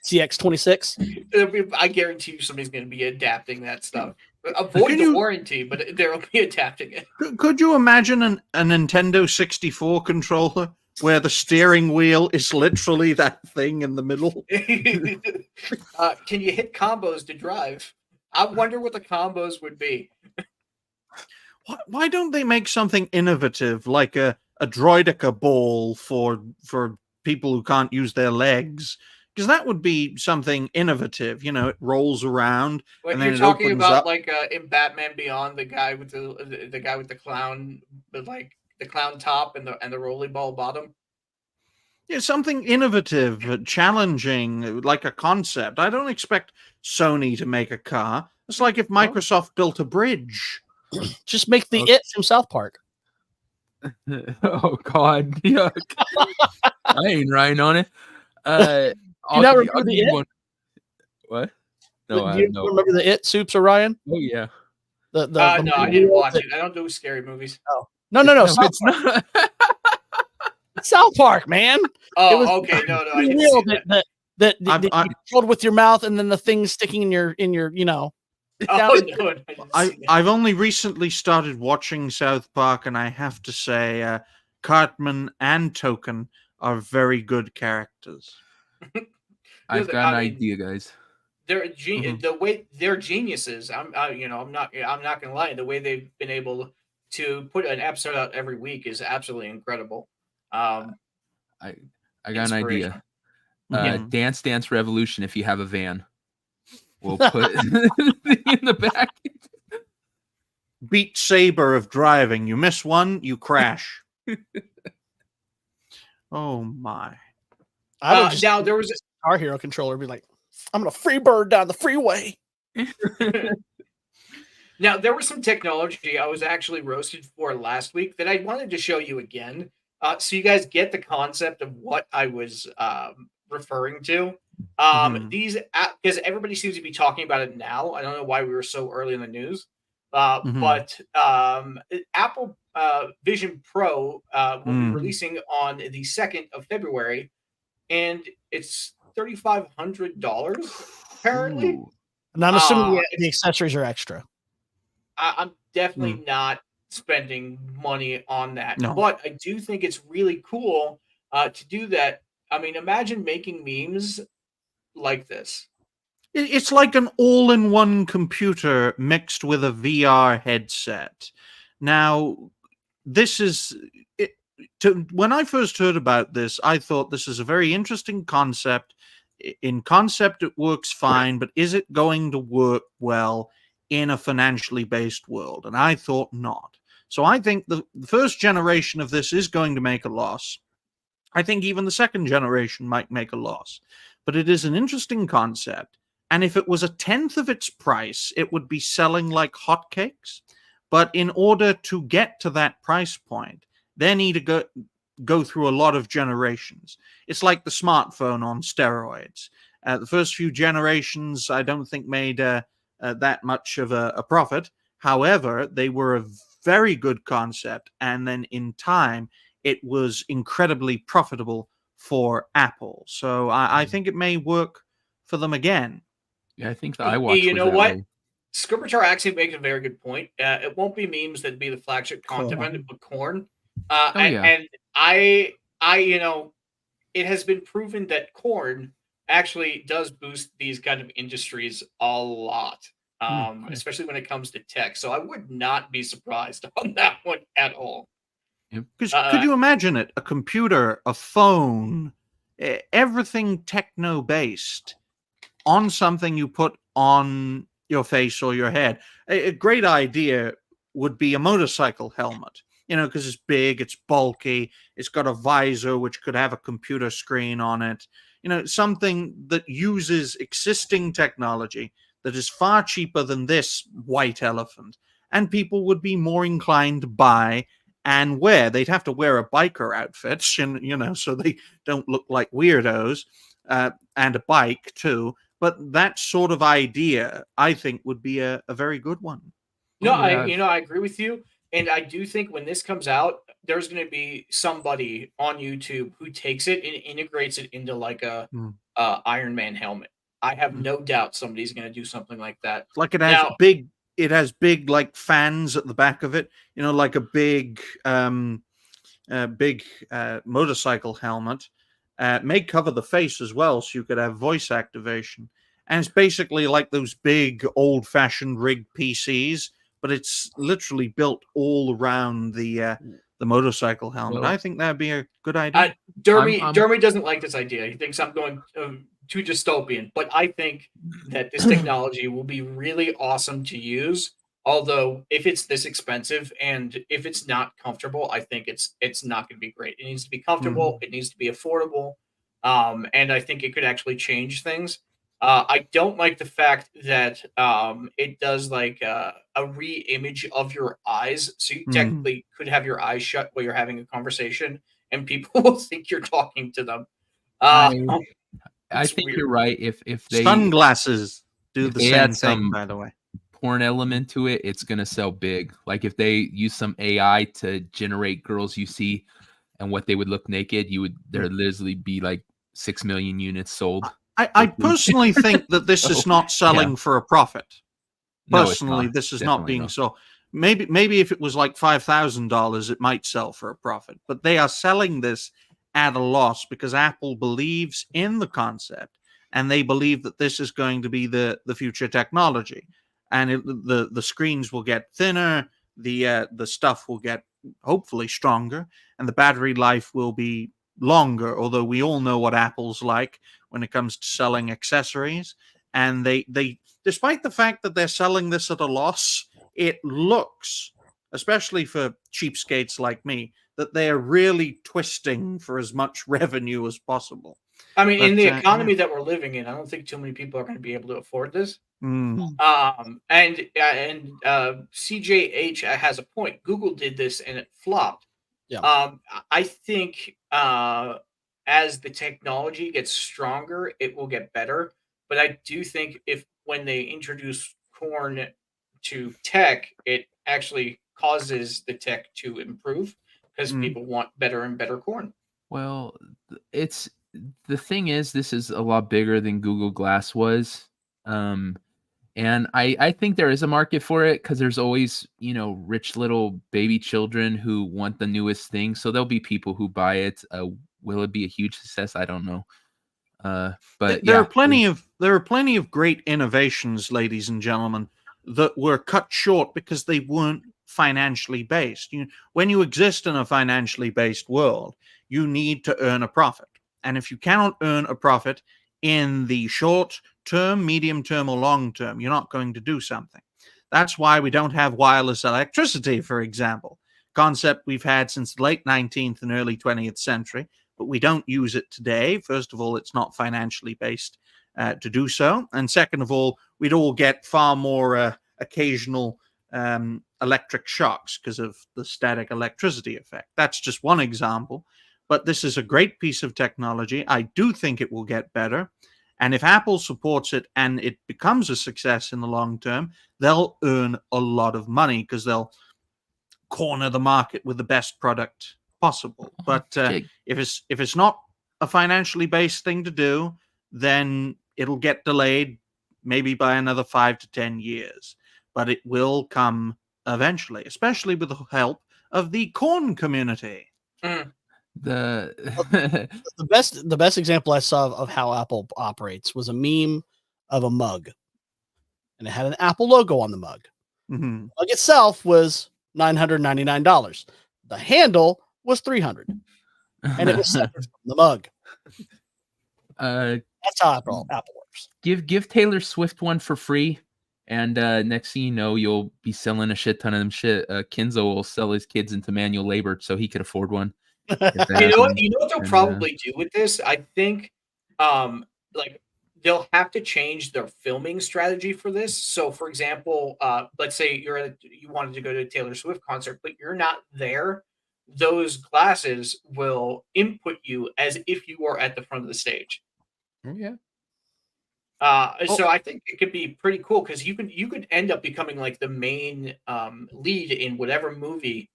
CX26? I guarantee you somebody's going to be adapting that stuff. Avoid the warranty, but they'll be adapting it. Could you imagine a Nintendo 64 controller where the steering wheel is literally that thing in the middle? Can you hit combos to drive? I wonder what the combos would be. Why don't they make something innovative like a droidica ball for people who can't use their legs? Because that would be something innovative. It rolls around. What, and then you're it talking opens about up. like in Batman Beyond, the guy with the clown, with like the clown top and the rollerball bottom. Yeah, something innovative, challenging, like a concept. I don't expect Sony to make a car. It's like if Microsoft built a bridge. Just make the It from South Park. Oh God, yuck! I ain't riding on it. You not remember the It? What? No, Do you remember the It Soups, Orion? Oh yeah. No, I didn't watch it. I don't do scary movies. Oh no, South it's Park. not. South Park, man. Oh, It was okay. No, I didn't real see that. that you controlled with your mouth, and then the thing sticking in your Oh, no, I didn't see that. I've only recently started watching South Park, and I have to say, Cartman and Token are very good characters. I've got an idea, guys. They're the way they're geniuses. I'm not gonna lie. The way they've been able to put an episode out every week is absolutely incredible. I got an idea. Dance Dance Revolution. If you have a van, we'll put in the back. Beat Saber of driving. You miss one, you crash. Oh my! I would just now there was a Guitar Hero controller. Be like, I'm gonna free bird down the freeway. Now there was some technology I was actually roasted for last week that I wanted to show you again, so you guys get the concept of what I was referring to. These because everybody seems to be talking about it now. I don't know why we were so early in the news, but Apple Vision Pro will be releasing on the 2nd of February, and it's $3,500 apparently. Ooh. And I'm assuming the accessories are extra. I'm definitely not spending money on that, No. but I do think it's really cool to do that. I mean, imagine making memes like this. It's like an all-in-one computer mixed with a VR headset. Now, this is it, when I first heard about this, I thought this is a very interesting concept. In concept, it works fine, but is it going to work well in a financially based world? And I thought not. So I think the first generation of this is going to make a loss. I think even the second generation might make a loss. But it is an interesting concept. And if it was a tenth of its price, it would be selling like hotcakes. But in order to get to that price point, they need to go through a lot of generations. It's like the smartphone on steroids. The first few generations, I don't think made that much of a profit. However, they were a very good concept. And then in time, it was incredibly profitable for Apple. So I think it may work for them again. Yeah, I think the iWatch. You know what? Scrimmatar actually makes a very good point. It won't be memes that'd be the flagship content, but corn. And I, it has been proven that corn actually does boost these kind of industries a lot, especially when it comes to tech. So I would not be surprised on that one at all. Because could you imagine it? A computer, a phone, everything techno-based on something you put on your face or your head. A great idea would be a motorcycle helmet, because it's big, it's bulky, it's got a visor which could have a computer screen on it. Something that uses existing technology that is far cheaper than this white elephant, and people would be more inclined to buy and wear. They'd have to wear a biker outfit, so they don't look like weirdos, and a bike too. But that sort of idea, I think, would be a very good one. No, I agree with you. And I do think when this comes out, there's going to be somebody on YouTube who takes it and integrates it into like a Iron Man helmet. I have no doubt somebody's going to do something like that. Like it has big like fans at the back of it, like a big motorcycle helmet. May cover the face as well, so you could have voice activation. And it's basically like those big old-fashioned rigged PCs, but it's literally built all around the motorcycle helmet. I think that'd be a good idea. Dermy doesn't like this idea. He thinks I'm going too dystopian, but I think that this technology will be really awesome to use. Although, if it's this expensive and if it's not comfortable, I think it's not going to be great. It needs to be comfortable. It needs to be affordable, and I think it could actually change things. I don't like the fact that it does like a re-image of your eyes, so you technically could have your eyes shut while you're having a conversation, and people will think you're talking to them. I think weird. You're right. If they sunglasses do the same thing, by the way. Porn element to it, it's gonna sell big. Like if they use some AI to generate girls you see and what they would look naked, there'd literally be like 6 million units sold. I personally think that this is not selling for a profit. Personally, this is Definitely not being not. sold. Maybe if it was like $5,000, it might sell for a profit. But they are selling this at a loss because Apple believes in the concept and they believe that this is going to be the future technology. And the screens will get thinner, the stuff will get hopefully stronger, and the battery life will be longer. Although we all know what Apple's like when it comes to selling accessories, and they despite the fact that they're selling this at a loss, it looks, especially for cheapskates like me, that they are really twisting for as much revenue as possible. I mean, in the economy that we're living in, I don't think too many people are going to be able to afford this. And CJH has a point. Google did this and it flopped. Yeah. I think as the technology gets stronger, it will get better. But I do think when they introduce corn to tech, it actually causes the tech to improve because people want better and better corn. Well, the thing is, this is a lot bigger than Google Glass was. And I think there is a market for it because there's always, rich little baby children who want the newest thing. So there'll be people who buy it. Will it be a huge success? I don't know. But there are plenty of great innovations, ladies and gentlemen, that were cut short because they weren't financially based. When you exist in a financially based world, you need to earn a profit. And if you cannot earn a profit in the short term, medium term, or long term, you're not going to do something. That's why we don't have wireless electricity, for example. Concept we've had since the late 19th and early 20th century, but we don't use it today. First of all, it's not financially based to do so. And second of all, we'd all get far more occasional electric shocks because of the static electricity effect. That's just one example. But this is a great piece of technology. I do think it will get better. And if Apple supports it and it becomes a success in the long term, they'll earn a lot of money because they'll corner the market with the best product possible. But if it's not a financially based thing to do, then it'll get delayed maybe by another 5 to 10 years. But it will come eventually, especially with the help of the corn community. The best example I saw of how Apple operates was a meme of a mug, and it had an Apple logo on the mug. Mm-hmm. The mug itself was $999. The handle was $300, and it was separate from the mug. That's how Apple works. Give Taylor Swift one for free, and next thing you know, you'll be selling a shit ton of them shit. Kenzo will sell his kids into manual labor so he could afford one. You know what they'll probably do with this? I think like they'll have to change their filming strategy for this. So for example, let's say you wanted to go to a Taylor Swift concert, but you're not there. Those glasses will input you as if you were at the front of the stage. Oh yeah. So I think it could be pretty cool because you could end up becoming like the main lead in whatever movie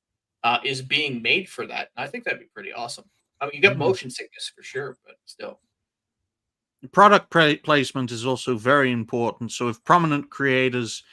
is being made for that. And I think that'd be pretty awesome. I mean, you got motion sickness for sure, but still. Product placement is also very important. So if prominent creators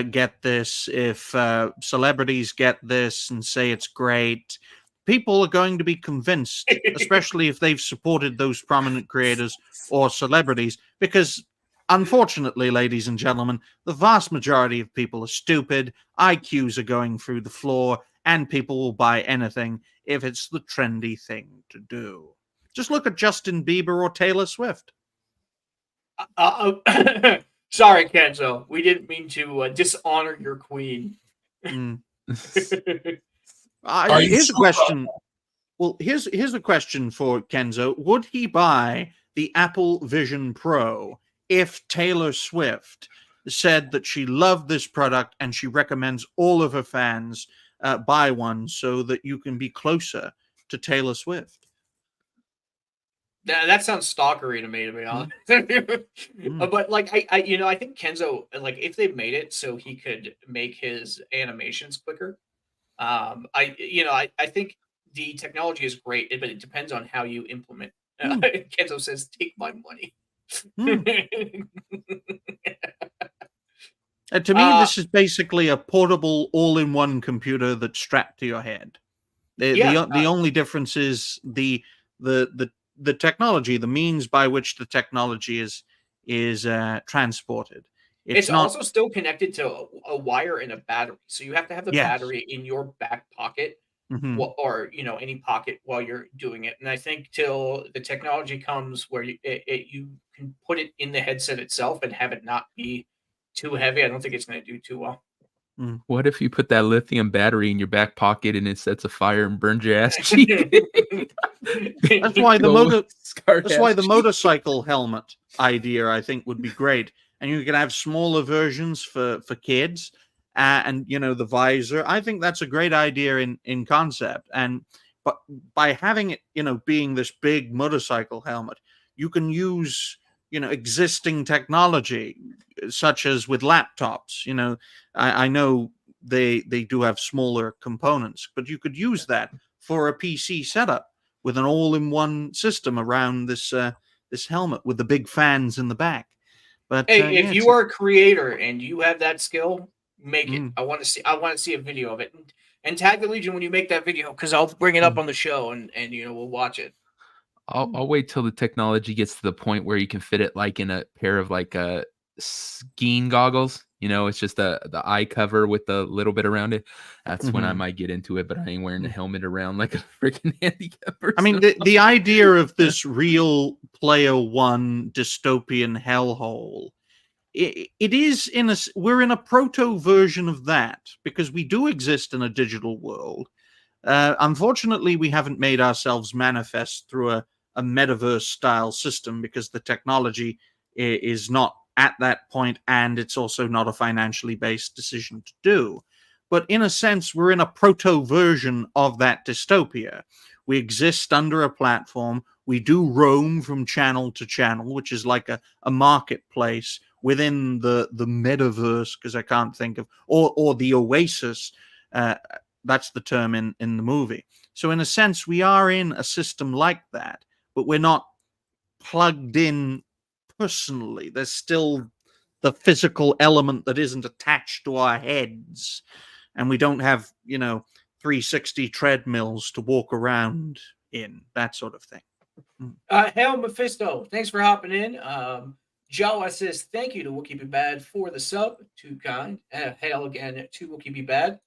get this, if celebrities get this and say it's great, people are going to be convinced, especially if they've supported those prominent creators or celebrities, because unfortunately, ladies and gentlemen, the vast majority of people are stupid. IQs are going through the floor, and people will buy anything if it's the trendy thing to do. Just look at Justin Bieber or Taylor Swift. Sorry, Kenzo. We didn't mean to dishonor your queen. Here's a question. Well, here's a question for Kenzo. Would he buy the Apple Vision Pro if Taylor Swift said that she loved this product and she recommends all of her fans buy one so that you can be closer to Taylor Swift? That sounds stalkery to me, to be honest. But like I think Kenzo, like if they made it so he could make his animations quicker, I think the technology is great, but it depends on how you implement. Kenzo says, "Take my money." To me, this is basically a portable, all-in-one computer that's strapped to your head. The only difference is the technology, the means by which the technology is transported. It's also still connected to a wire and a battery, so you have to have the battery in your back pocket, or any pocket while you're doing it. And I think till the technology comes where you can put it in the headset itself and have it not be too heavy, I don't think it's going to do too well. What if you put that lithium battery in your back pocket and it sets a fire and burns your ass cheek? That's why the motorcycle helmet idea, I think, would be great. And you can have smaller versions for kids, and the visor. I think that's a great idea in concept. But by having it, being this big motorcycle helmet, you can use existing technology, such as with laptops. I know they do have smaller components, but you could use that for a PC setup with an all-in-one system around this helmet with the big fans in the back. But hey, if you are a creator and you have that skill, make it. I want to see a video of it, and tag the Legion when you make that video, because I'll bring it up on the show and we'll watch it. I'll wait till the technology gets to the point where you can fit it like in a pair of like skiing goggles, It's just the eye cover with the little bit around it. That's when I Mhm. might get into it, but I ain't wearing the helmet around like a freaking handicap person. I mean, the idea of this real player one dystopian hellhole, it is we're in a proto version of that because we do exist in a digital world. Unfortunately, we haven't made ourselves manifest through a metaverse style system because the technology is not at that point, and it's also not a financially based decision to do. But in a sense, we're in a proto version of that dystopia. We exist under a platform. We do roam from channel to channel, which is like a marketplace within the metaverse, because I can't think of, or the oasis. That's the term in the movie. So in a sense, we are in a system like that, but we're not plugged in personally. There's still the physical element that isn't attached to our heads, and we don't have 360 treadmills to walk around in, that sort of thing. Hail Mephisto, thanks for hopping in. Jawa says thank you to Will Keep You Bad for the sub. Too kind. Hail again to Will Keep You Bad.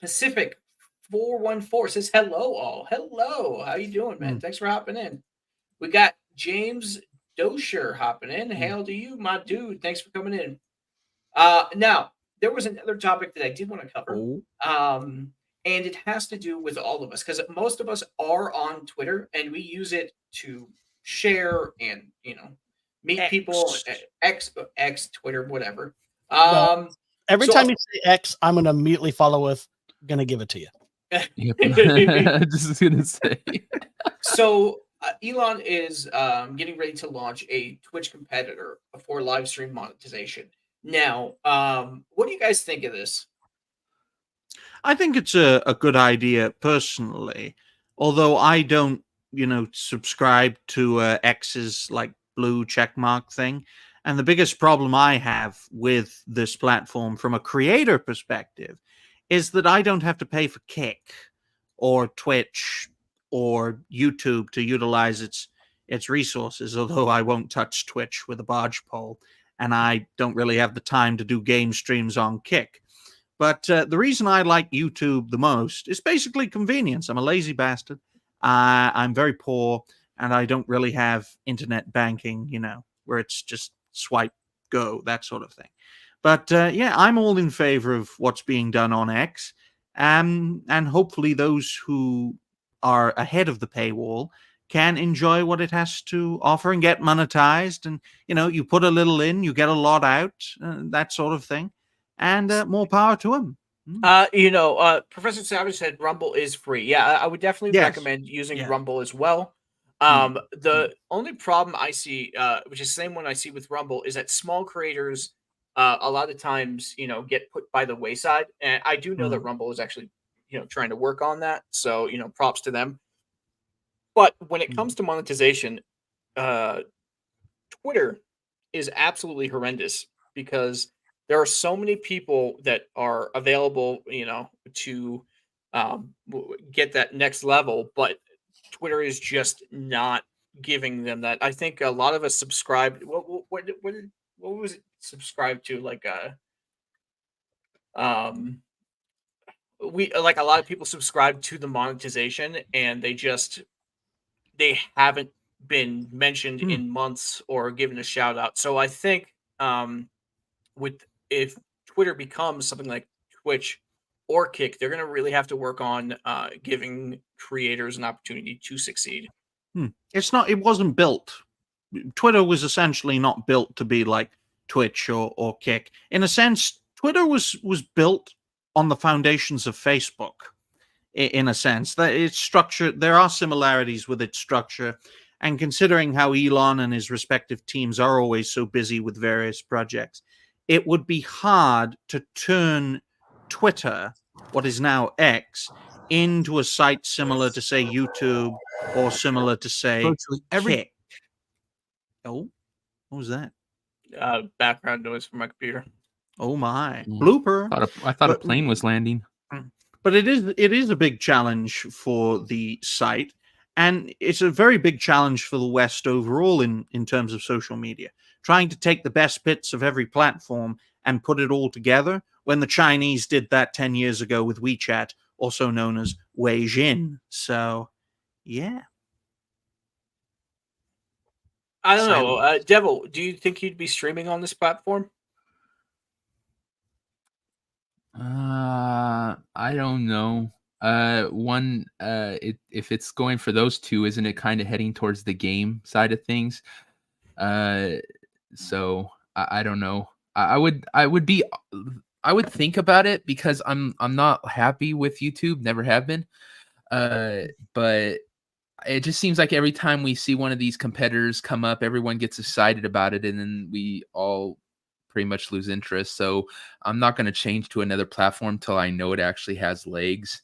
Pacific 414 says hello all. Hello. How you doing, man? Thanks for hopping in. We got James Dosher hopping in. Hail to you, my dude. Thanks for coming in. Now, there was another topic that I did want to cover. And it has to do with all of us because most of us are on Twitter and we use it to share and, meet people, X, Twitter, whatever. Every time you say X, I'm going to immediately follow with, going to give it to you. Just gonna say. So Elon is getting ready to launch a Twitch competitor for live stream monetization. Now, what do you guys think of this? I think it's a good idea personally, although I don't, subscribe to X's like blue checkmark thing. And the biggest problem I have with this platform from a creator perspective is that I don't have to pay for Kick or Twitch or YouTube to utilize its resources, although I won't touch Twitch with a barge pole, and I don't really have the time to do game streams on Kick. But the reason I like YouTube the most is basically convenience. I'm a lazy bastard. I'm very poor, and I don't really have internet banking, where it's just swipe, go, that sort of thing. But yeah, I'm all in favor of what's being done on X. And hopefully those who are ahead of the paywall can enjoy what it has to offer and get monetized. And, you put a little in, you get a lot out, that sort of thing. And more power to them. Professor Savage said Rumble is free. Yeah, I would definitely recommend using Rumble as well. The only problem I see, which is the same one I see with Rumble, is that small creators a lot of times, get put by the wayside. And I do know that Rumble is actually, trying to work on that. So, props to them. But when it comes to monetization, Twitter is absolutely horrendous because there are so many people that are available, to get that next level, but Twitter is just not giving them that. I think a lot of us subscribed. What was it subscribed to? Like a lot of people subscribe to the monetization, and they haven't been mentioned in months or given a shout out. So I think if Twitter becomes something like Twitch or Kick, they're going to really have to work on giving creators an opportunity to succeed. It wasn't built. Twitter was essentially not built to be like Twitch or Kick. In a sense, Twitter was built on the foundations of Facebook. In a sense, that its structure, there are similarities with its structure. And considering how Elon and his respective teams are always so busy with various projects, it would be hard to turn Twitter, what is now X, into a site similar to, say, YouTube or similar to, say, Kick. Oh, what was that? Background noise from my computer. Oh, my. Blooper. I thought a plane was landing. But it is a big challenge for the site. And it's a very big challenge for the West overall in terms of social media, trying to take the best bits of every platform and put it all together, when the Chinese did that 10 years ago with WeChat, also known as Weijin. So, yeah. I don't know. Devil, do you think you'd be streaming on this platform? I don't know. If it's going for those two, isn't it kind of heading towards the game side of things? So I don't know. I would think about it, because I'm not happy with YouTube, never have been. But it just seems like every time we see one of these competitors come up, everyone gets excited about it, and then we all pretty much lose interest. So I'm not going to change to another platform till I know it actually has legs.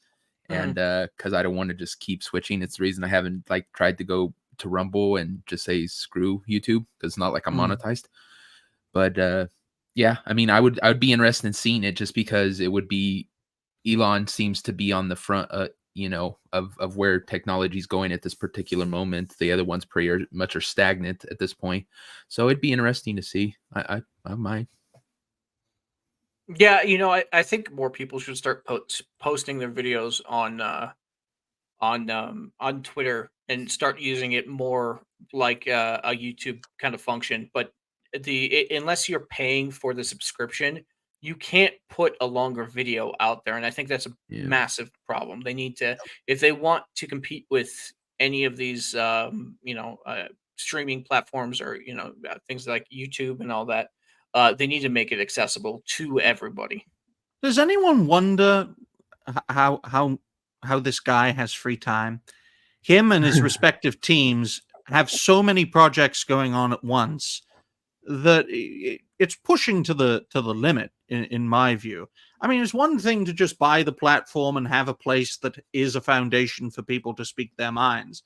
And because I don't want to just keep switching. It's the reason I haven't tried to go to Rumble and just say screw YouTube, because it's not like I'm monetized. But yeah, I mean, I would be interested in seeing it, just because it would be, Elon seems to be on the front of where technology is going at this particular moment. The other ones pretty much are stagnant at this point. So it'd be interesting to see. I might. Yeah, I think more people should start posting their videos on Twitter and start using it more like a YouTube kind of function. But unless you're paying for the subscription, you can't put a longer video out there, and I think that's a massive problem. They need to, if they want to compete with any of these, streaming platforms, or things like YouTube and all that, they need to make it accessible to everybody. Does anyone wonder how this guy has free time? Him and his respective teams have so many projects going on at once that it's pushing to the limit, in my view. I mean, it's one thing to just buy the platform and have a place that is a foundation for people to speak their minds.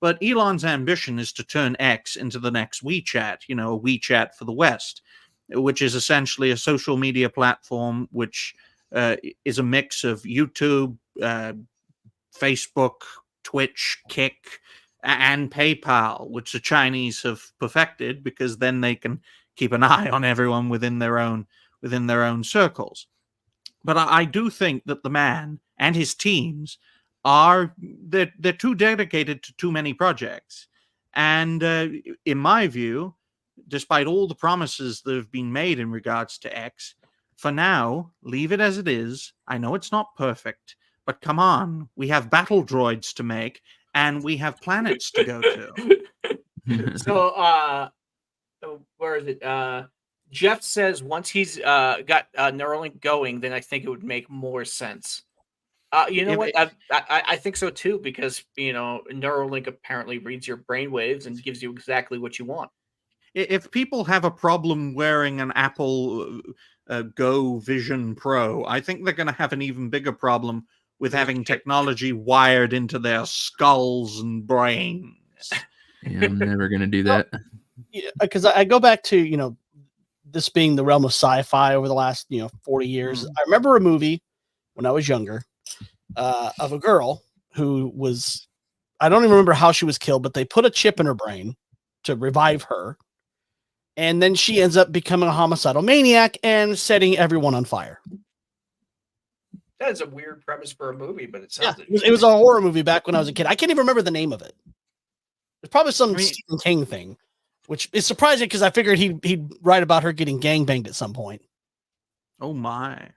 But Elon's ambition is to turn X into the next WeChat, a WeChat for the West, which is essentially a social media platform which is a mix of YouTube, Facebook, Twitch, Kick, and PayPal, which the Chinese have perfected, because then they can keep an eye on everyone within their own circles. But I do think that the man and his teams they're too dedicated to too many projects. And in my view, despite all the promises that have been made in regards to X, for now, leave it as it is. I know it's not perfect, but come on, we have battle droids to make, and we have planets to go to. So, where is it? Jeff says once he's got Neuralink going, then I think it would make more sense. What? I think so too, because Neuralink apparently reads your brainwaves and gives you exactly what you want. If people have a problem wearing an Apple Go Vision Pro, I think they're going to have an even bigger problem with having technology wired into their skulls and brains. Yeah, I'm never going to do that. Because I go back to, this being the realm of sci-fi over the last, 40 years. I remember a movie when I was younger of a girl who was, I don't even remember how she was killed, but they put a chip in her brain to revive her. And then she ends up becoming a homicidal maniac and setting everyone on fire. That is a weird premise for a movie, but it sounds. Yeah, it was a horror movie back when I was a kid. I can't even remember the name of it. It's probably some Stephen King thing, which is surprising because I figured he'd write about her getting gangbanged at some point. Oh my!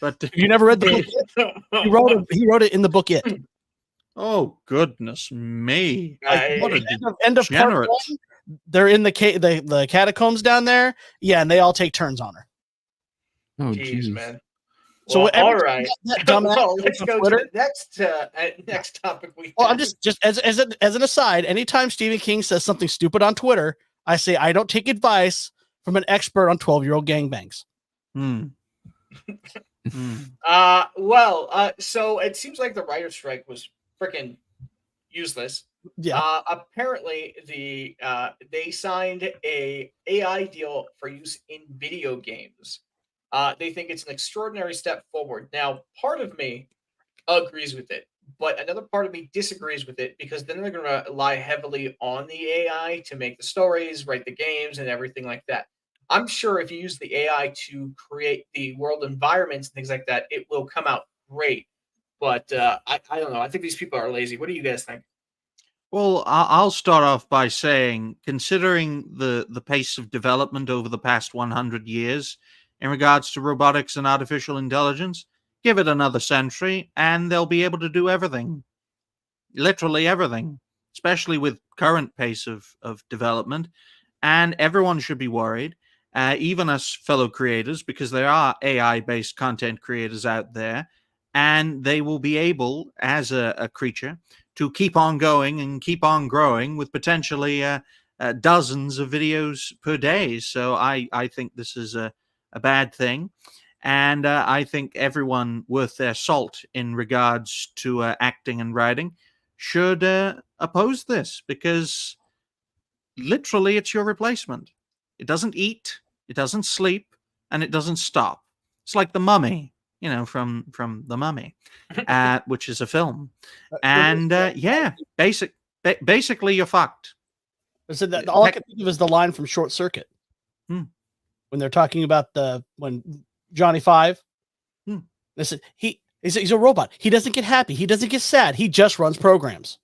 But you never read the book? He wrote it in the book. It. Oh goodness me! What end of part one, they're in the catacombs down there. Yeah, and they all take turns on her. Oh jeez, man. So well, all right, let's go to the next topic. Well, I'm just as an aside. Anytime Stephen King says something stupid on Twitter, I say I don't take advice from an expert on 12-year-old gangbangs. So it seems like the writer's strike was freaking useless. Yeah. Apparently, they signed a AI deal for use in video games. They think it's an extraordinary step forward. Now, part of me agrees with it, but another part of me disagrees with it because then they're going to rely heavily on the AI to make the stories, write the games, and everything like that. I'm sure if you use the AI to create the world environments and things like that, it will come out great. But I don't know. I think these people are lazy. What do you guys think? Well, I'll start off by saying, considering the pace of development over the past 100 years in regards to robotics and artificial intelligence, give it another century and they'll be able to do everything. Literally everything, especially with current pace of development. And everyone should be worried, even us fellow creators, because there are AI-based content creators out there, and they will be able, as a creature, to keep on going and keep on growing with potentially dozens of videos per day. So I think this is a bad thing. And I think everyone worth their salt in regards to acting and writing should oppose this, because literally it's your replacement. It doesn't eat, it doesn't sleep, and it doesn't stop. It's like The Mummy, from The Mummy, which is a film. And basically you're fucked. So that all I can think of is the line from Short Circuit when they're talking about when Johnny Five. They said he's a robot. He doesn't get happy. He doesn't get sad. He just runs programs.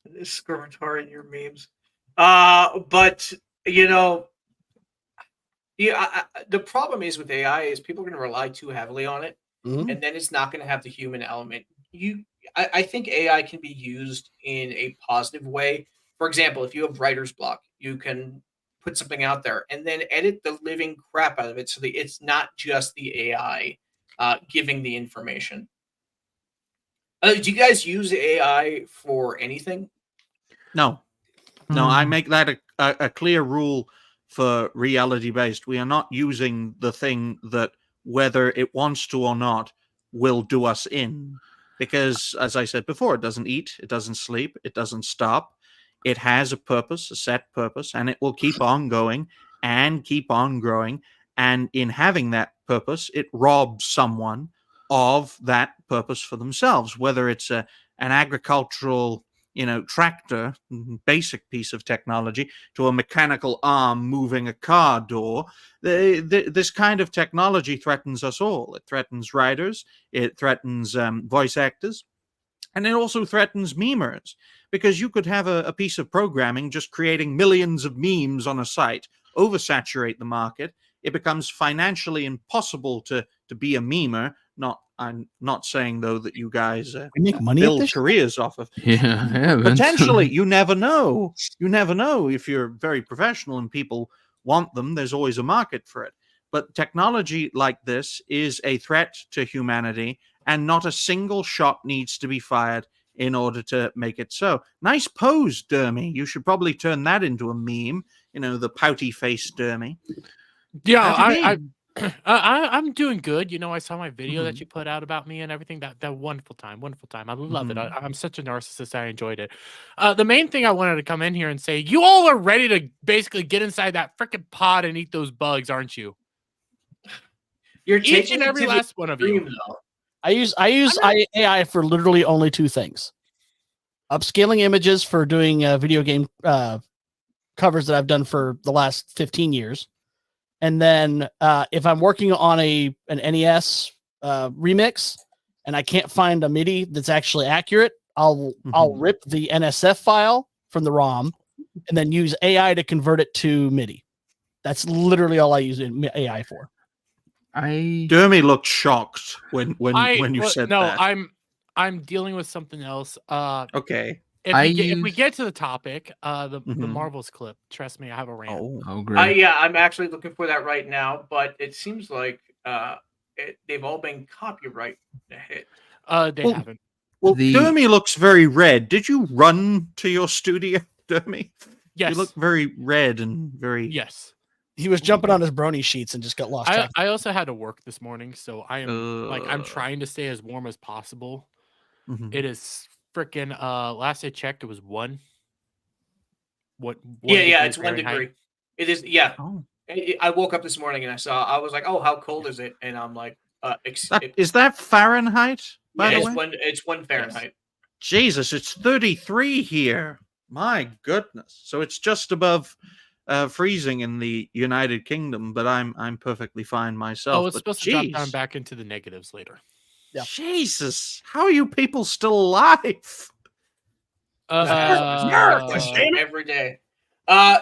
This Skirmitar in your memes. But the problem is with AI is people are going to rely too heavily on it, and then it's not going to have the human element. I think AI can be used in a positive way. For example, if you have writer's block, you can put something out there and then edit the living crap out of it so that it's not just the AI giving the information. Do you guys use AI for anything? No, I make that a clear rule for reality based. We are not using the thing that, whether it wants to or not, will do us in. Because, as I said before, it doesn't eat, it doesn't sleep, it doesn't stop. It has a purpose, a set purpose, and it will keep on going and keep on growing. And in having that purpose, it robs someone of that purpose for themselves, whether it's an agricultural tractor, basic piece of technology, to a mechanical arm moving a car door. This kind of technology threatens us all. It threatens writers, it threatens voice actors, and it also threatens memers, because you could have a piece of programming just creating millions of memes on a site, oversaturate the market. It becomes financially impossible to be a memer. I'm not saying, though, that you guys make money build careers off of. Yeah, potentially. You never know. You never know. If you're very professional and people want them, there's always a market for it. But technology like this is a threat to humanity, and not a single shot needs to be fired in order to make it so. Nice pose, Dermy. You should probably turn that into a meme. The pouty face Dermy. Yeah, I'm doing good. I saw my video that you put out about me and everything. That wonderful time. I love it. I'm such a narcissist. I enjoyed it. The main thing I wanted to come in here and say, you all are ready to basically get inside that freaking pod and eat those bugs, aren't you? You're each and every last one of you. I use AI for literally only two things: upscaling images for doing video game covers that I've done for the last 15 years. And then if I'm working on an NES remix and I can't find a MIDI that's actually accurate, I'll rip the NSF file from the ROM and then use AI to convert it to MIDI. That's literally all I use AI for. Dermy looked shocked when you said that. No, I'm dealing with something else. Okay. If we get to the topic, the Marvels clip, trust me, I have a rant. Oh great. Yeah, I'm actually looking for that right now, but it seems like they've all been copyright hit. They haven't. Well, Dermy looks very red. Did you run to your studio, Dermy? Yes. You look very red and very... Yes. He was jumping on his brony sheets and just got lost. I also had to work this morning, so I am I'm trying to stay as warm as possible. It is freaking last I checked, it was 1. Yeah, it's 1 degree. It is, yeah. I woke up this morning and I was like, oh, how cold is it? And I'm like, Is that Fahrenheit? By the way, it's 1 Fahrenheit. Jesus, it's 33 here. My goodness. So it's just above freezing in the United Kingdom, but I'm perfectly fine myself. Oh, it's but supposed to drop down back into the negatives later. Yeah. Jesus, how are you people still alive? Every day.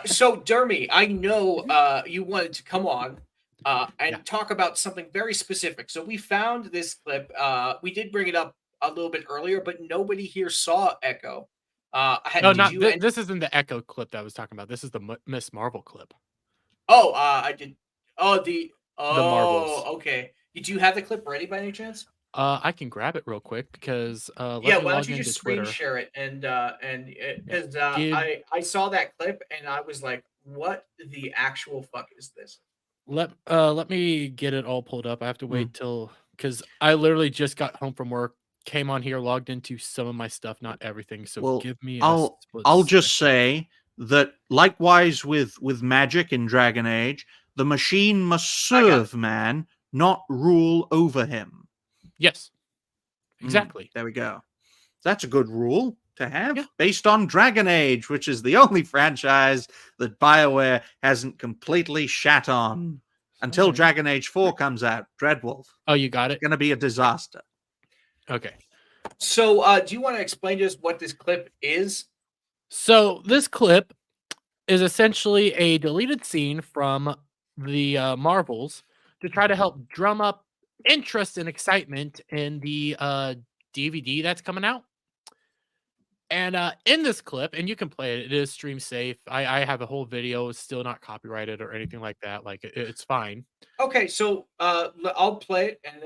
So Dermy, I know you wanted to come on and talk about something very specific. So we found this clip. We did bring it up a little bit earlier, but nobody here saw Echo. This isn't the Echo clip that I was talking about. This is the Miss Marvel clip. Oh, I did. The Marvels. Okay. Did you have the clip ready by any chance? I can grab it real quick because why don't you just screen share it because I saw that clip and I was like, what the actual fuck is this? Let me get it all pulled up. I have to wait till because I literally just got home from work, came on here, logged into some of my stuff, not everything. So give me. I'll just say that likewise with magic in Dragon Age, the machine must serve man, not rule over him. Yes, exactly. There we go. That's a good rule to have based on Dragon Age, which is the only franchise that BioWare hasn't completely shat on until Dragon Age 4 comes out. Dreadwolf. Oh, you got it? It's going to be a disaster. Okay. So do you want to explain to us what this clip is? So this clip is essentially a deleted scene from the Marvels to try to help drum up interest and excitement in the DVD that's coming out. And in this clip, and you can play it, it is stream safe. I have a whole video, it's still not copyrighted or anything like that. Like it's fine. Okay, so I'll play it and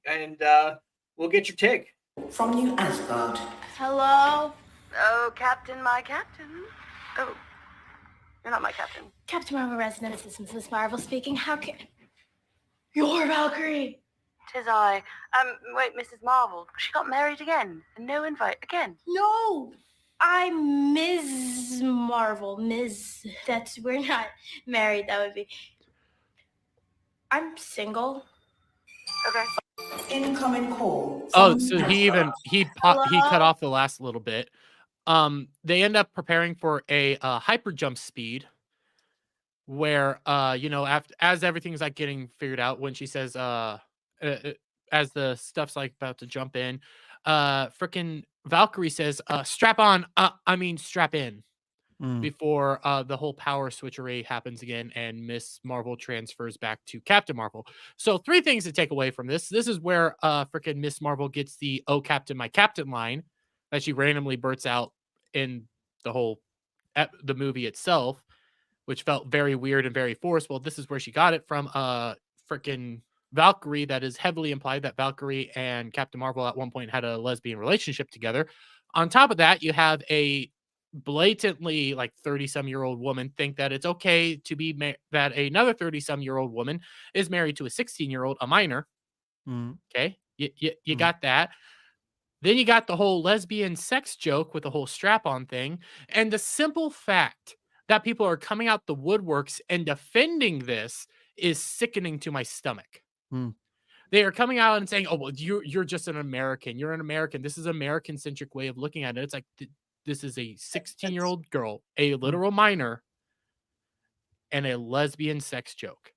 then we'll get your take. From New Asgard. Hello? Oh, Captain, my captain. Oh, you're not my captain. Captain Marvel Resident Assistant Miss Marvel speaking. How can... You're Valkyrie. 'Tis I. Wait, Mrs. Marvel. She got married again. And no invite again. No. I'm Ms. Marvel. We're not married. That would be... I'm single. Okay. Incoming call. Oh, so he cut off the last little bit. They end up preparing for a hyper jump speed where as everything's like getting figured out, when she says as the stuff's like about to jump in, freaking Valkyrie says strap on, strap in, before the whole power switchery happens again and Miss Marvel transfers back to Captain Marvel. So 3 things to take away from this. This is where freaking Miss Marvel gets the "Oh Captain, my Captain" line that she randomly bursts out in the whole the movie itself, which felt very weird and very forced. Well, this is where she got it from freaking Valkyrie. That is heavily implied that Valkyrie and Captain Marvel at one point had a lesbian relationship together. On top of that, you have a blatantly like 30-some-year-old woman think that it's okay to be that another 30-some-year-old woman is married to a 16-year-old, a minor. Okay, you got that. Then you got the whole lesbian sex joke with the whole strap-on thing, and the simple fact that people are coming out the woodworks and defending this is sickening to my stomach. They are coming out and saying, "Oh, well, you're just an American. You're an American. This is an American-centric way of looking at it." It's like this is a 16-year-old girl, a literal minor, and a lesbian sex joke.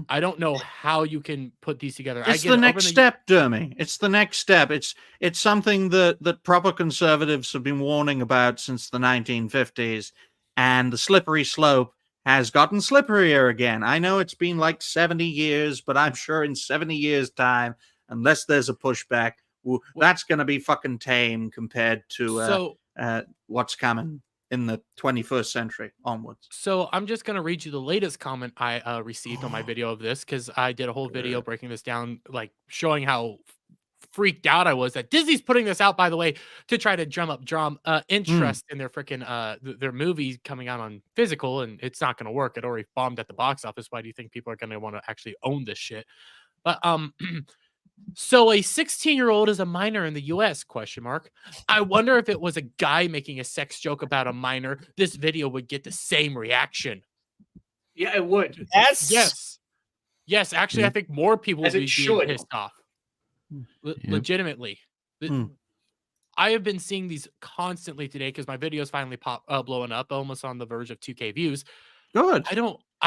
I don't know how you can put these together. It's the next step, Dermy. It's the next step. It's something that proper conservatives have been warning about since the 1950s, and the slippery slope has gotten slipperier again. I know it's been like 70 years, but I'm sure in 70 years' time, unless there's a pushback, that's going to be fucking tame compared to what's coming in the 21st century onwards. So I'm just going to read you the latest comment I received on my video of this, because I did a whole video breaking this down, like showing how freaked out I was that Disney's putting this out, by the way, to try to drum up interest in their freaking their movies coming out on physical, and it's not going to work. It already bombed at the box office. Why do you think people are going to want to actually own this shit? But so a 16-year-old is a minor in the US, ? I wonder if it was a guy making a sex joke about a minor, this video would get the same reaction. Yeah, it would. Yes. Yes, actually, I think more people As will it be should. pissed off. Yep. Legitimately. I have been seeing these constantly today because my videos finally blowing up, almost on the verge of 2K views. Good. I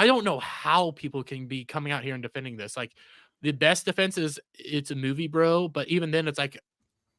don't know how people can be coming out here and defending this. Like, the best defense is it's a movie, bro. But even then, it's like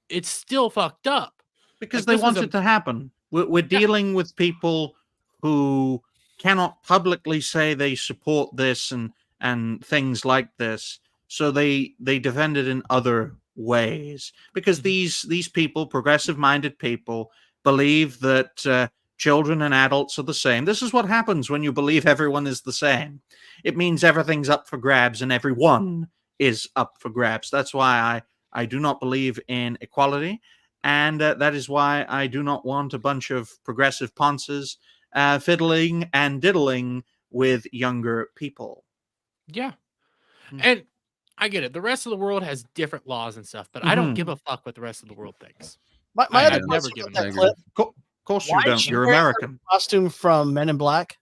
it's still fucked up Because like, they this was want it to happen. We're dealing with people who cannot publicly say they support this and things like this, so they defend it in other ways. Because these people, progressive-minded people, believe that children and adults are the same. This is what happens when you believe everyone is the same. It means everything's up for grabs and everyone is up for grabs. That's why I do not believe in equality. And that is why I do not want a bunch of progressive ponces fiddling and diddling with younger people. Yeah. And I get it. The rest of the world has different laws and stuff, but I don't give a fuck what the rest of the world thinks. My I've other never question given with a that clip. Of course you Why don't. is she You're wearing her American. costume from Men in Black.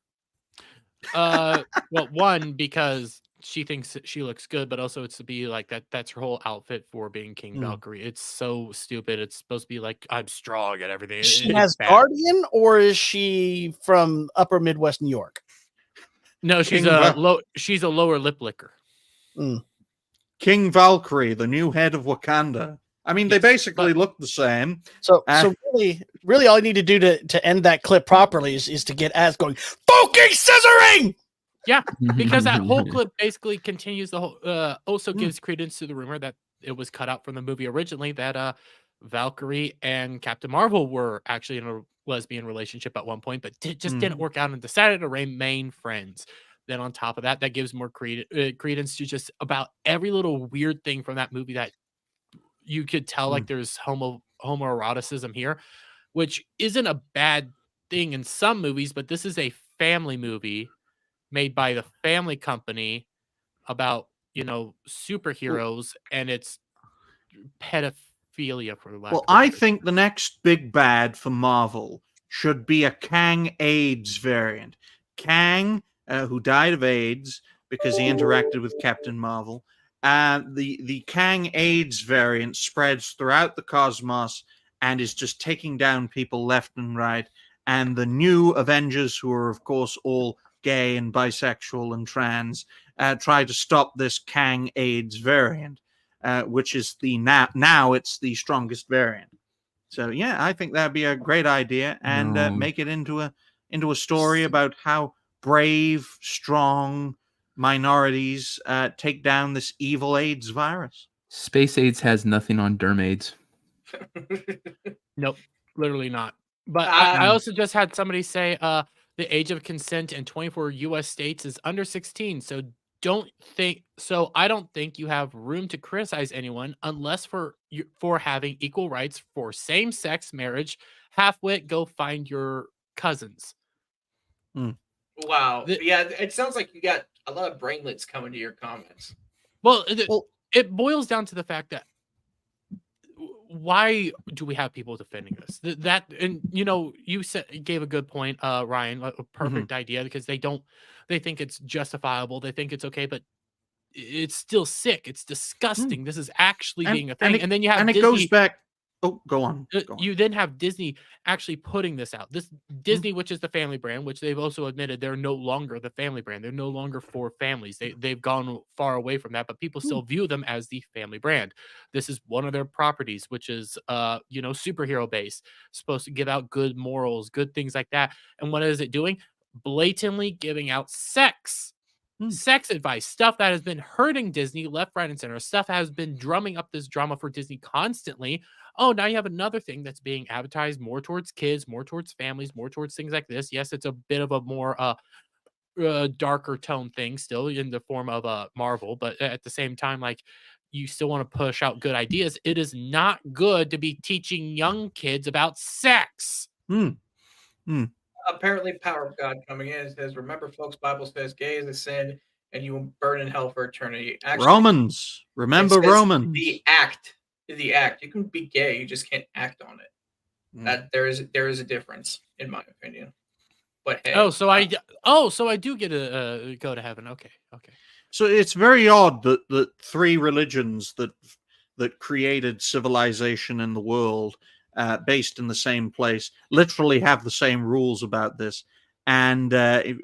Well, one, because she thinks that she looks good, but also it's to be like that. That's her whole outfit for being King Valkyrie. It's so stupid. It's supposed to be like, I'm strong at everything. She It's has bad. Guardian, or is she from Upper Midwest New York? No, she's King she's a lower lip licker. King Valkyrie, the new head of Wakanda. I mean, they basically look the same. So really, all you need to do to end that clip properly is to get Az going, fucking scissoring. Yeah, because that whole clip basically continues the whole. Also gives credence to the rumor that it was cut out from the movie originally that Valkyrie and Captain Marvel were actually in a lesbian relationship at one point, but just didn't work out and decided to remain friends. Then on top of that, that gives more credence to just about every little weird thing from that movie that you could tell like there's homoeroticism here, which isn't a bad thing in some movies, but this is a family movie made by the family company about, superheroes, and it's pedophilia for lack Well, of a I better think the next big bad for Marvel should be a Kang AIDS variant. Kang, who died of AIDS because he interacted with Captain Marvel. The Kang AIDS variant spreads throughout the cosmos and is just taking down people left and right. And the new Avengers, who are, of course, all gay and bisexual and trans, try to stop this Kang AIDS variant, which is now it's the strongest variant. So yeah, I think that'd be a great idea, and make it into a story about how brave, strong minorities take down this evil AIDS virus. Space AIDS has nothing on derm AIDS. Nope, literally not. But I also just had somebody say the age of consent in 24 U.S. states is under 16. So I don't think you have room to criticize anyone unless for having equal rights for same-sex marriage. Halfwit, go find your cousins. Wow. Yeah, it sounds like you got a lot of brainlets coming to your comments. Well, it boils down to the fact that why do we have people defending this? You gave a good point, Ryan, a perfect idea, because they think it's justifiable, they think it's okay, but it's still sick. It's disgusting. This is actually being a thing, and then you have Disney, it goes back. Oh, go on. You then have Disney actually putting this out. This Disney, which is the family brand, which they've also admitted they're no longer the family brand. They're no longer for families. They've gone far away from that, but people still view them as the family brand. This is one of their properties, which is superhero based, supposed to give out good morals, good things like that. And what is it doing? Blatantly giving out sex advice, stuff that has been hurting Disney left, right, and center, stuff that has been drumming up this drama for Disney constantly. Oh, now you have another thing that's being advertised more towards kids, more towards families, more towards things like this. Yes, it's a bit of a more darker tone thing still in the form of Marvel, but at the same time, like, you still want to push out good ideas. It is not good to be teaching young kids about sex. Apparently, power of God coming in, it says, remember, folks, Bible says gay is a sin and you will burn in hell for eternity. Actually, Romans. Remember Romans. The act. You can be gay, you just can't act on it. That there is a difference, in my opinion. But hey, so I do get to go to heaven. Okay. So it's very odd that three religions that created civilization in the world, based in the same place, literally have the same rules about this. And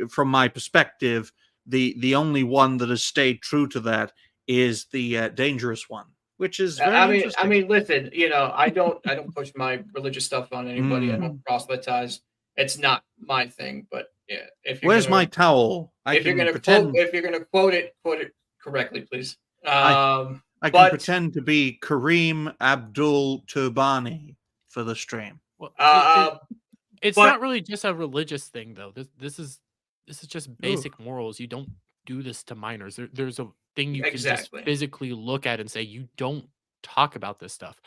from my perspective, the only one that has stayed true to that is the dangerous one, which is very interesting. I mean, listen, I don't push my religious stuff on anybody. I don't proselytize. It's not my thing. But yeah, Where's my towel? If you're gonna quote it correctly, please. I can pretend to be Kareem Abdul Turbani for the stream. Well, it's not really just a religious thing, though. This is just basic morals. You don't do this to minors. There's a thing you can just physically look at and say you don't talk about this stuff.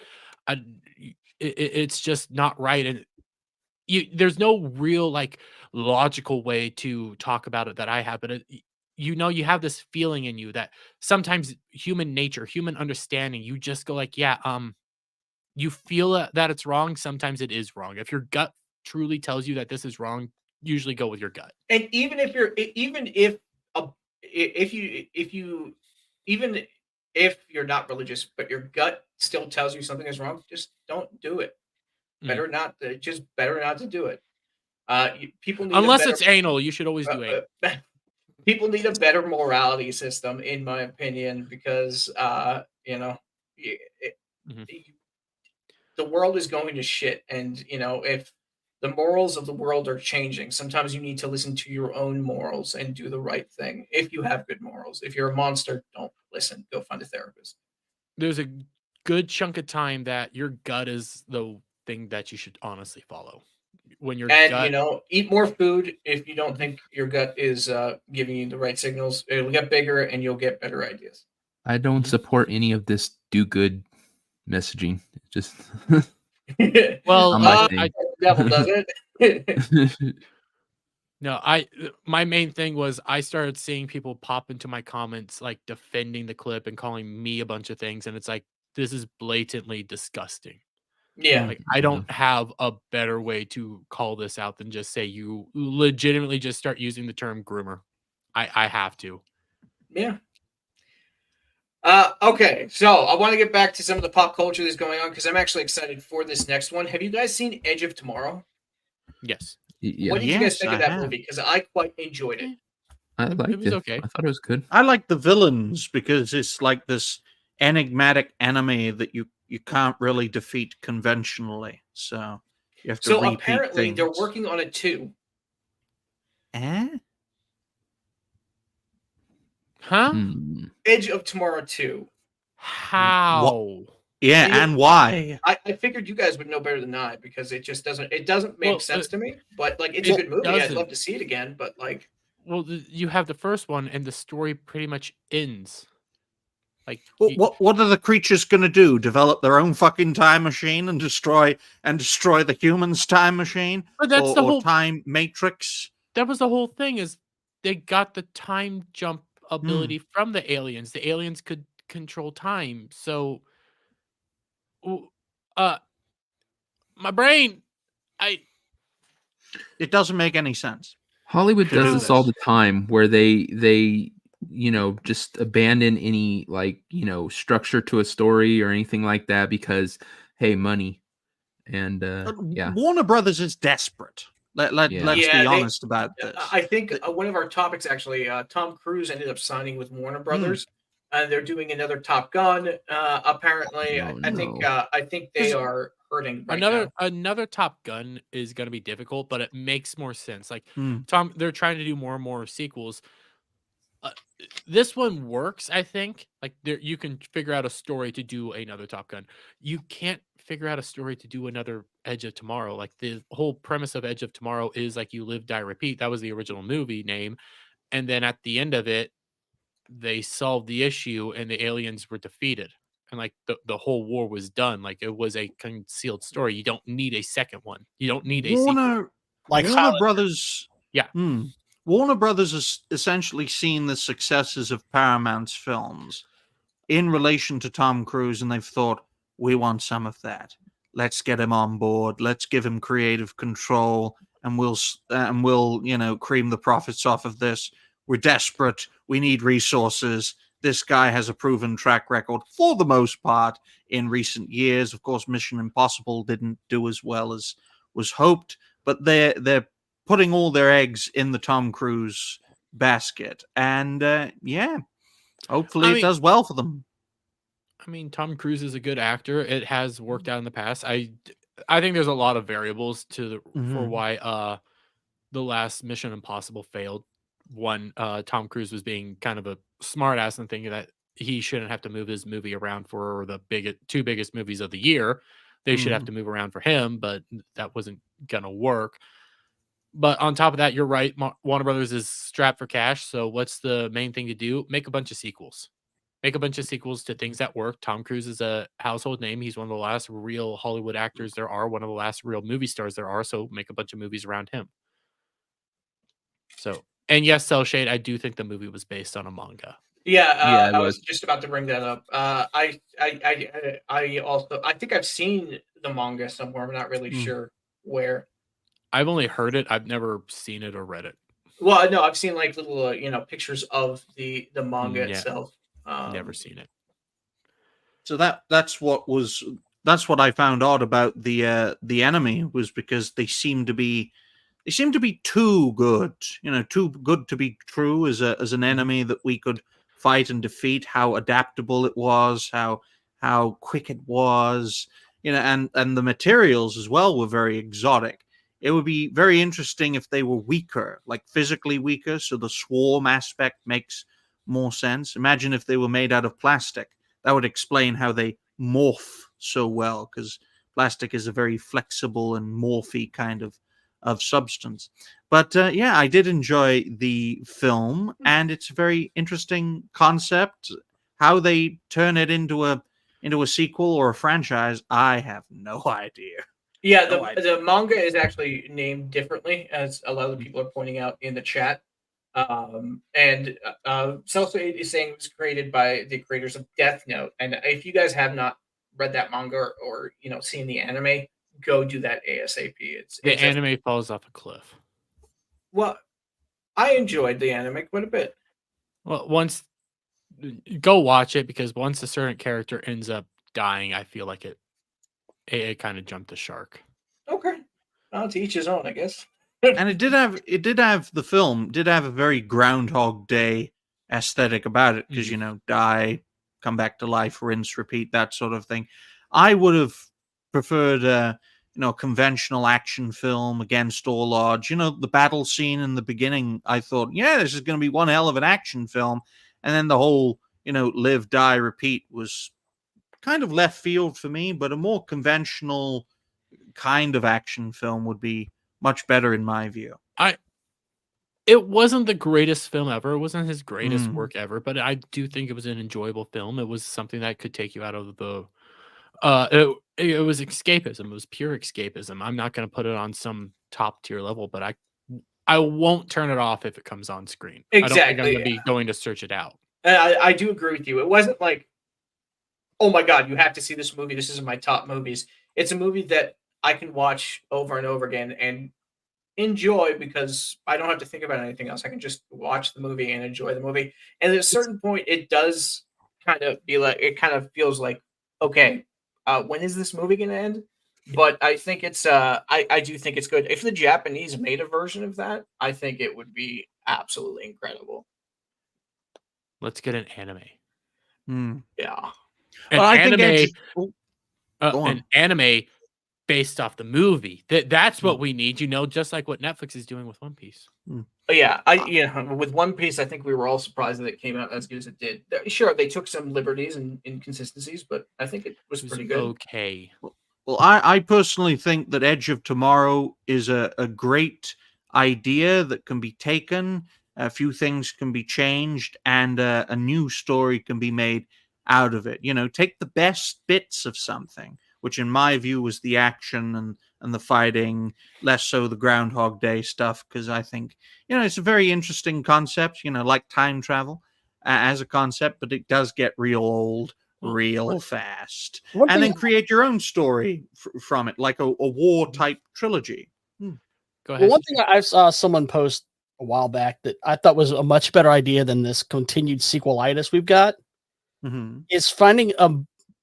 It's just not right, and there's no real logical way to talk about it that I have, but you have this feeling in you that sometimes human nature, human understanding, you just go you feel that it's wrong. Sometimes it is wrong. If your gut truly tells you that this is wrong, usually go with your gut. And even if you're not religious, but your gut still tells you something is wrong, just don't do it. Better not to do it. People need unless it's anal, you should always do anal. People need a better morality system, in my opinion, because the world is going to shit, and if the morals of the world are changing, sometimes you need to listen to your own morals and do the right thing. If you have good morals, if you're a monster, don't listen. Go find a therapist. There's a good chunk of time that your gut is the thing that you should honestly follow. When your gut... eat more food. If you don't think your gut is giving you the right signals, it'll get bigger and you'll get better ideas. I don't support any of this do good messaging. Just well, the devil does it. No, my main thing was I started seeing people pop into my comments defending the clip and calling me a bunch of things, and it's this is blatantly disgusting. Yeah. I don't have a better way to call this out than just say you legitimately just start using the term groomer. I have to. Yeah. Okay, so I want to get back to some of the pop culture that's going on because I'm actually excited for this next one. Have you guys seen Edge of Tomorrow? Yes. Yeah. What did you guys think of that movie? Because I quite enjoyed it. I liked it. Was okay. I thought it was good. I like the villains because it's like this enigmatic enemy that you can't really defeat conventionally. So you have to repeat apparently things. They're working on it too. Huh? Edge of Tomorrow 2. How? Yeah, and why? I figured you guys would know better than I because it just doesn't make sense to me. But it's a good movie. I'd love to see it again. But well, you have the first one, and the story pretty much ends. What are the creatures going to do? Develop their own fucking time machine and destroy the humans' time machine? But that's the whole time matrix. That was the whole thing. Is they got the time jump ability from the aliens. The aliens could control time. So, my brain, it doesn't make any sense. Hollywood does this all the time, where they just abandon any structure to a story or anything like that because hey, money. And Warner Brothers is desperate. Let's be honest about this. I think one of our topics actually, Tom Cruise ended up signing with Warner Brothers, and they're doing another Top Gun. Apparently, I think they are hurting. Another Top Gun is going to be difficult, but it makes more sense. Tom, they're trying to do more and more sequels. This one works, I think. You can figure out a story to do another Top Gun. You can't figure out a story to do another Edge of Tomorrow. The whole premise of Edge of Tomorrow is you live, die, repeat. That was the original movie name. And then at the end of it, they solved the issue and the aliens were defeated. And the whole war was done. It was a concealed story. You don't need a second one. You don't need a sequel. Warner Brothers. Yeah. Warner Brothers has essentially seen the successes of Paramount's films in relation to Tom Cruise, and they've thought, we want some of that. Let's get him on board. Let's give him creative control, and we'll cream the profits off of this. we're desperate, we need resources. This guy has a proven track record for the most part in recent years. Of course, Mission Impossible didn't do as well as was hoped, but they're putting all their eggs in the Tom Cruise basket, and hopefully it does well for them. I mean, Tom Cruise is a good actor. It has worked out in the past. I think there's a lot of variables for why the last Mission Impossible failed. One, Tom Cruise was being kind of a smartass and thinking that he shouldn't have to move his movie around for the two biggest movies of the year. They should have to move around for him, but that wasn't gonna work. But on top of that, you're right. Warner Brothers is strapped for cash. So what's the main thing to do? Make a bunch of sequels. Make a bunch of sequels to things that work. Tom Cruise is a household name. He's one of the last real Hollywood actors there are, one of the last real movie stars there are. So make a bunch of movies around him. So, and yes, Cell Shade, I do think the movie was based on a manga. Yeah, I was just about to bring that up. I think I've seen the manga somewhere. I'm not really sure where. I've only heard it. I've never seen it or read it. Well, no, I've seen like little, pictures of the manga itself. Never seen it. So that's what I found odd about the enemy, was because they seem to be too good, too good to be true as an enemy that we could fight and defeat. How adaptable it was, how quick it was, and the materials as well were very exotic. It would be very interesting if they were weaker, like physically weaker, so the swarm aspect makes more sense. Imagine if they were made out of plastic. That would explain how they morph so well, because plastic is a very flexible and morphy kind of substance. But I did enjoy the film, and it's a very interesting concept. How they turn it into a sequel or a franchise, I have no idea. Yeah, the manga is actually named differently, as a lot of the people are pointing out in the chat. And Celso is saying it was created by the creators of Death Note. And if you guys have not read that manga or seen the anime, go do that ASAP. The anime falls off a cliff. Well, I enjoyed the anime quite a bit. Well, go watch it, because once a certain character ends up dying, I feel like it kind of jumped the shark. Okay. Well, to each his own, I guess. And the film did have a very Groundhog Day aesthetic about it, because die, come back to life, rinse, repeat, that sort of thing. I would have preferred a conventional action film against all odds. The battle scene in the beginning, I thought, this is going to be one hell of an action film, and then the whole live, die, repeat was kind of left field for me. But a more conventional kind of action film would be much better in my view. It wasn't the greatest film ever. It wasn't his greatest work ever, but I do think it was an enjoyable film. It was something that could take you out of the it was escapism. It was pure escapism. I'm not going to put it on some top tier level, but I won't turn it off if it comes on screen. Exactly. I don't think I'm going to be going to search it out. I do agree with you. It wasn't like, oh my God, you have to see this movie. This is my top movies. It's a movie that I can watch over and over again and enjoy, because I don't have to think about anything else. I can just watch the movie and enjoy the movie. And at a certain point, it does kind of feels like, okay, when is this movie going to end? But I think it's, I do think it's good. If the Japanese made a version of that, I think it would be absolutely incredible. Let's get an anime. Yeah. An anime based off the movie. That's what we need, just like what Netflix is doing with One Piece. With One Piece, I think we were all surprised that it came out as good as it did. Sure, they took some liberties and inconsistencies, but I think it was pretty good. Okay. Well, I personally think that Edge of Tomorrow is a great idea that can be taken. A few things can be changed, and a new story can be made out of it. Take the best bits of something, which in my view was the action and the fighting, less so the Groundhog Day stuff, because I think, it's a very interesting concept, like time travel as a concept, but it does get real old real fast. And then create your own story from it, like a war-type trilogy. Go ahead. Well, one thing I saw someone post a while back that I thought was a much better idea than this continued sequelitis we've got. Is finding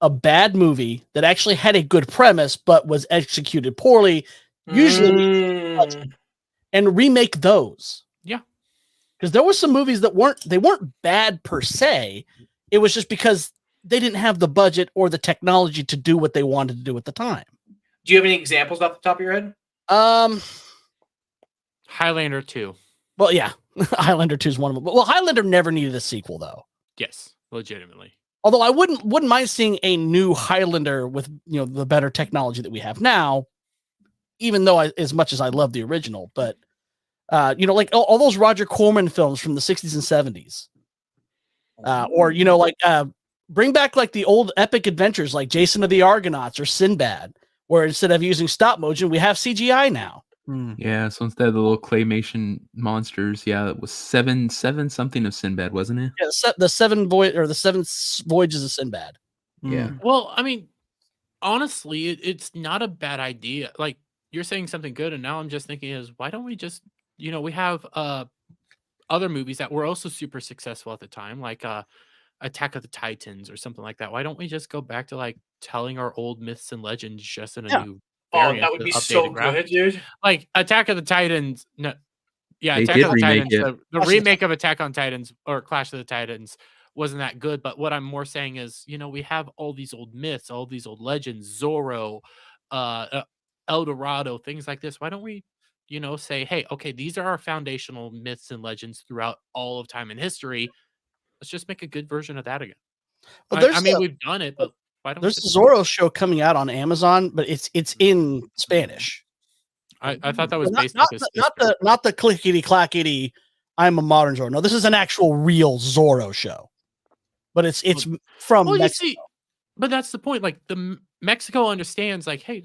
a bad movie that actually had a good premise but was executed poorly, usually, and remake those. Yeah, because there were some movies that weren't bad per se. It was just because they didn't have the budget or the technology to do what they wanted to do at the time. Do you have any examples off the top of your head? Highlander 2. Well, yeah, Highlander 2 is one of them. Well, Highlander never needed a sequel, though. Yes, legitimately. Although I wouldn't mind seeing a new Highlander with the better technology that we have now, even though as much as I love the original, but like all those Roger Corman films from the 60s and 70s, or bring back like the old epic adventures like Jason of the Argonauts or Sinbad, where instead of using stop motion, we have CGI now. Yeah, so instead of the little claymation monsters, it was seven something of Sinbad, wasn't it? Yeah, the seven voyages of Sinbad. Yeah. Well, I mean, honestly, it's not a bad idea. Like, you're saying something good, and now I'm just thinking is, why don't we just, we have other movies that were also super successful at the time, like Attack of the Titans or something like that. Why don't we just go back to like telling our old myths and legends just in a new variant? That would be so good, dude. Like Attack of the Titans. No, yeah, They Attack did of the remake Titans. it. The remake of Attack on Titans or Clash of the Titans wasn't that good. But what I'm more saying is, we have all these old myths, all these old legends, Zorro, El Dorado, things like this. Why don't we, say, hey, okay, these are our foundational myths and legends throughout all of time and history. Let's just make a good version of that again. Well, I mean, we've done it, but why don't there's a Zorro show coming out on Amazon, but it's in Spanish. I thought that was based not the clickety clackety. I'm a modern Zorro. No, this is an actual real Zorro show, but it's from Mexico. But that's the point. Like Mexico understands, like, hey,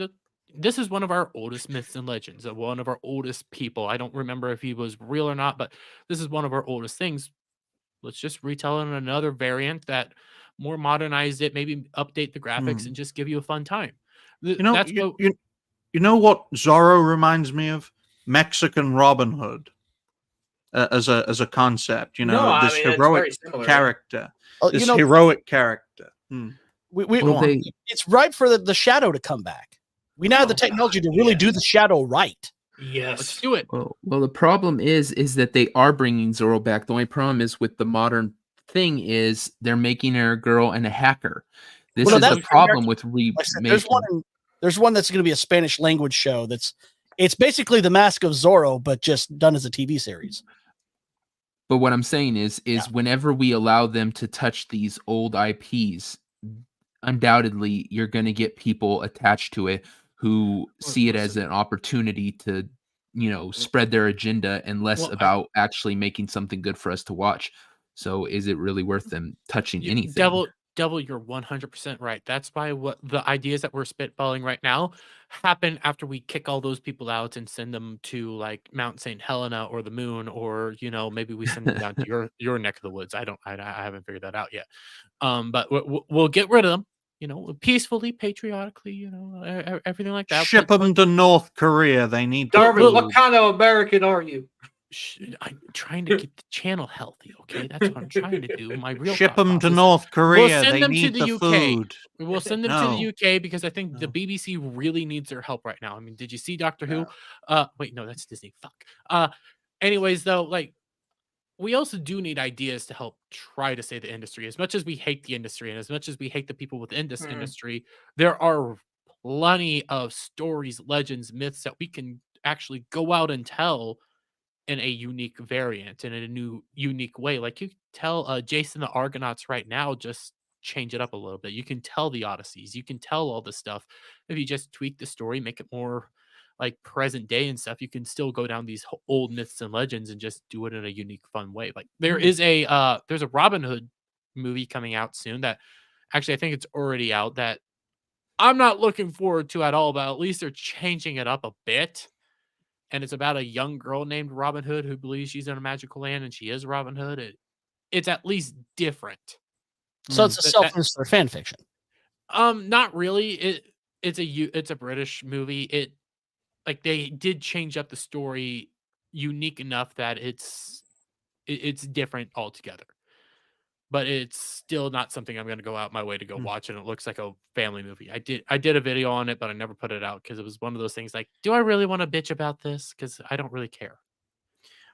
this is one of our oldest myths and legends, one of our oldest people. I don't remember if he was real or not, but this is one of our oldest things. Let's just retell it in another variant that more modernized it, maybe update the graphics and just give you a fun time. You know what Zorro reminds me of? Mexican Robin Hood as a concept. This heroic character. This heroic character. It's right for the Shadow to come back. We now have the technology to really do the Shadow right. Yes, let's do it. Well, the problem is that they are bringing Zorro back. The only problem is with the modern thing is they're making her a girl and a hacker. This is the problem with remaking. There's one that's going to be a Spanish language show. It's basically the Mask of Zorro, but just done as a TV series. But what I'm saying is whenever we allow them to touch these old IPs, undoubtedly you're going to get people attached to it who see it as an opportunity to, spread their agenda and less about actually making something good for us to watch. So is it really worth them touching anything? Devil, you're 100% right. That's why what the ideas that we're spitballing right now happen after we kick all those people out and send them to like Mount St. Helena or the moon, or maybe we send them down to your neck of the woods. I haven't figured that out yet. But we'll get rid of them. Peacefully, patriotically, everything like that. Ship them to North Korea. They need Darwin, what kind of American are you? I'm trying to keep the channel healthy, okay? That's what I'm trying to do. My real ship them to North Korea. We'll send they them need to the UK. Food. We'll send them to the UK because I think the BBC really needs their help right now. I mean, did you see Doctor Who? Wait, no, that's Disney. Fuck. Anyways, though, like, we also do need ideas to help try to save the industry. As much as we hate the industry and as much as we hate the people within this industry, there are plenty of stories, legends, myths that we can actually go out and tell in a unique variant and in a new unique way. Like you tell Jason the Argonauts right now, just change it up a little bit. You can tell the Odysseys, you can tell all this stuff. If you just tweak the story, make it more like present day and stuff, you can still go down these old myths and legends and just do it in a unique, fun way. Like there's a Robin Hood movie coming out soon that actually I think it's already out that I'm not looking forward to at all, but at least they're changing it up a bit. And it's about a young girl named Robin Hood who believes she's in a magical land and she is Robin Hood. It's at least different. So it's a self-insert fan fiction. Not really. It's a British movie. They did change up the story unique enough that it's different altogether. But it's still not something I'm going to go out my way to go watch, and it looks like a family movie. I did a video on it, but I never put it out because it was one of those things like, do I really want to bitch about this? Because I don't really care.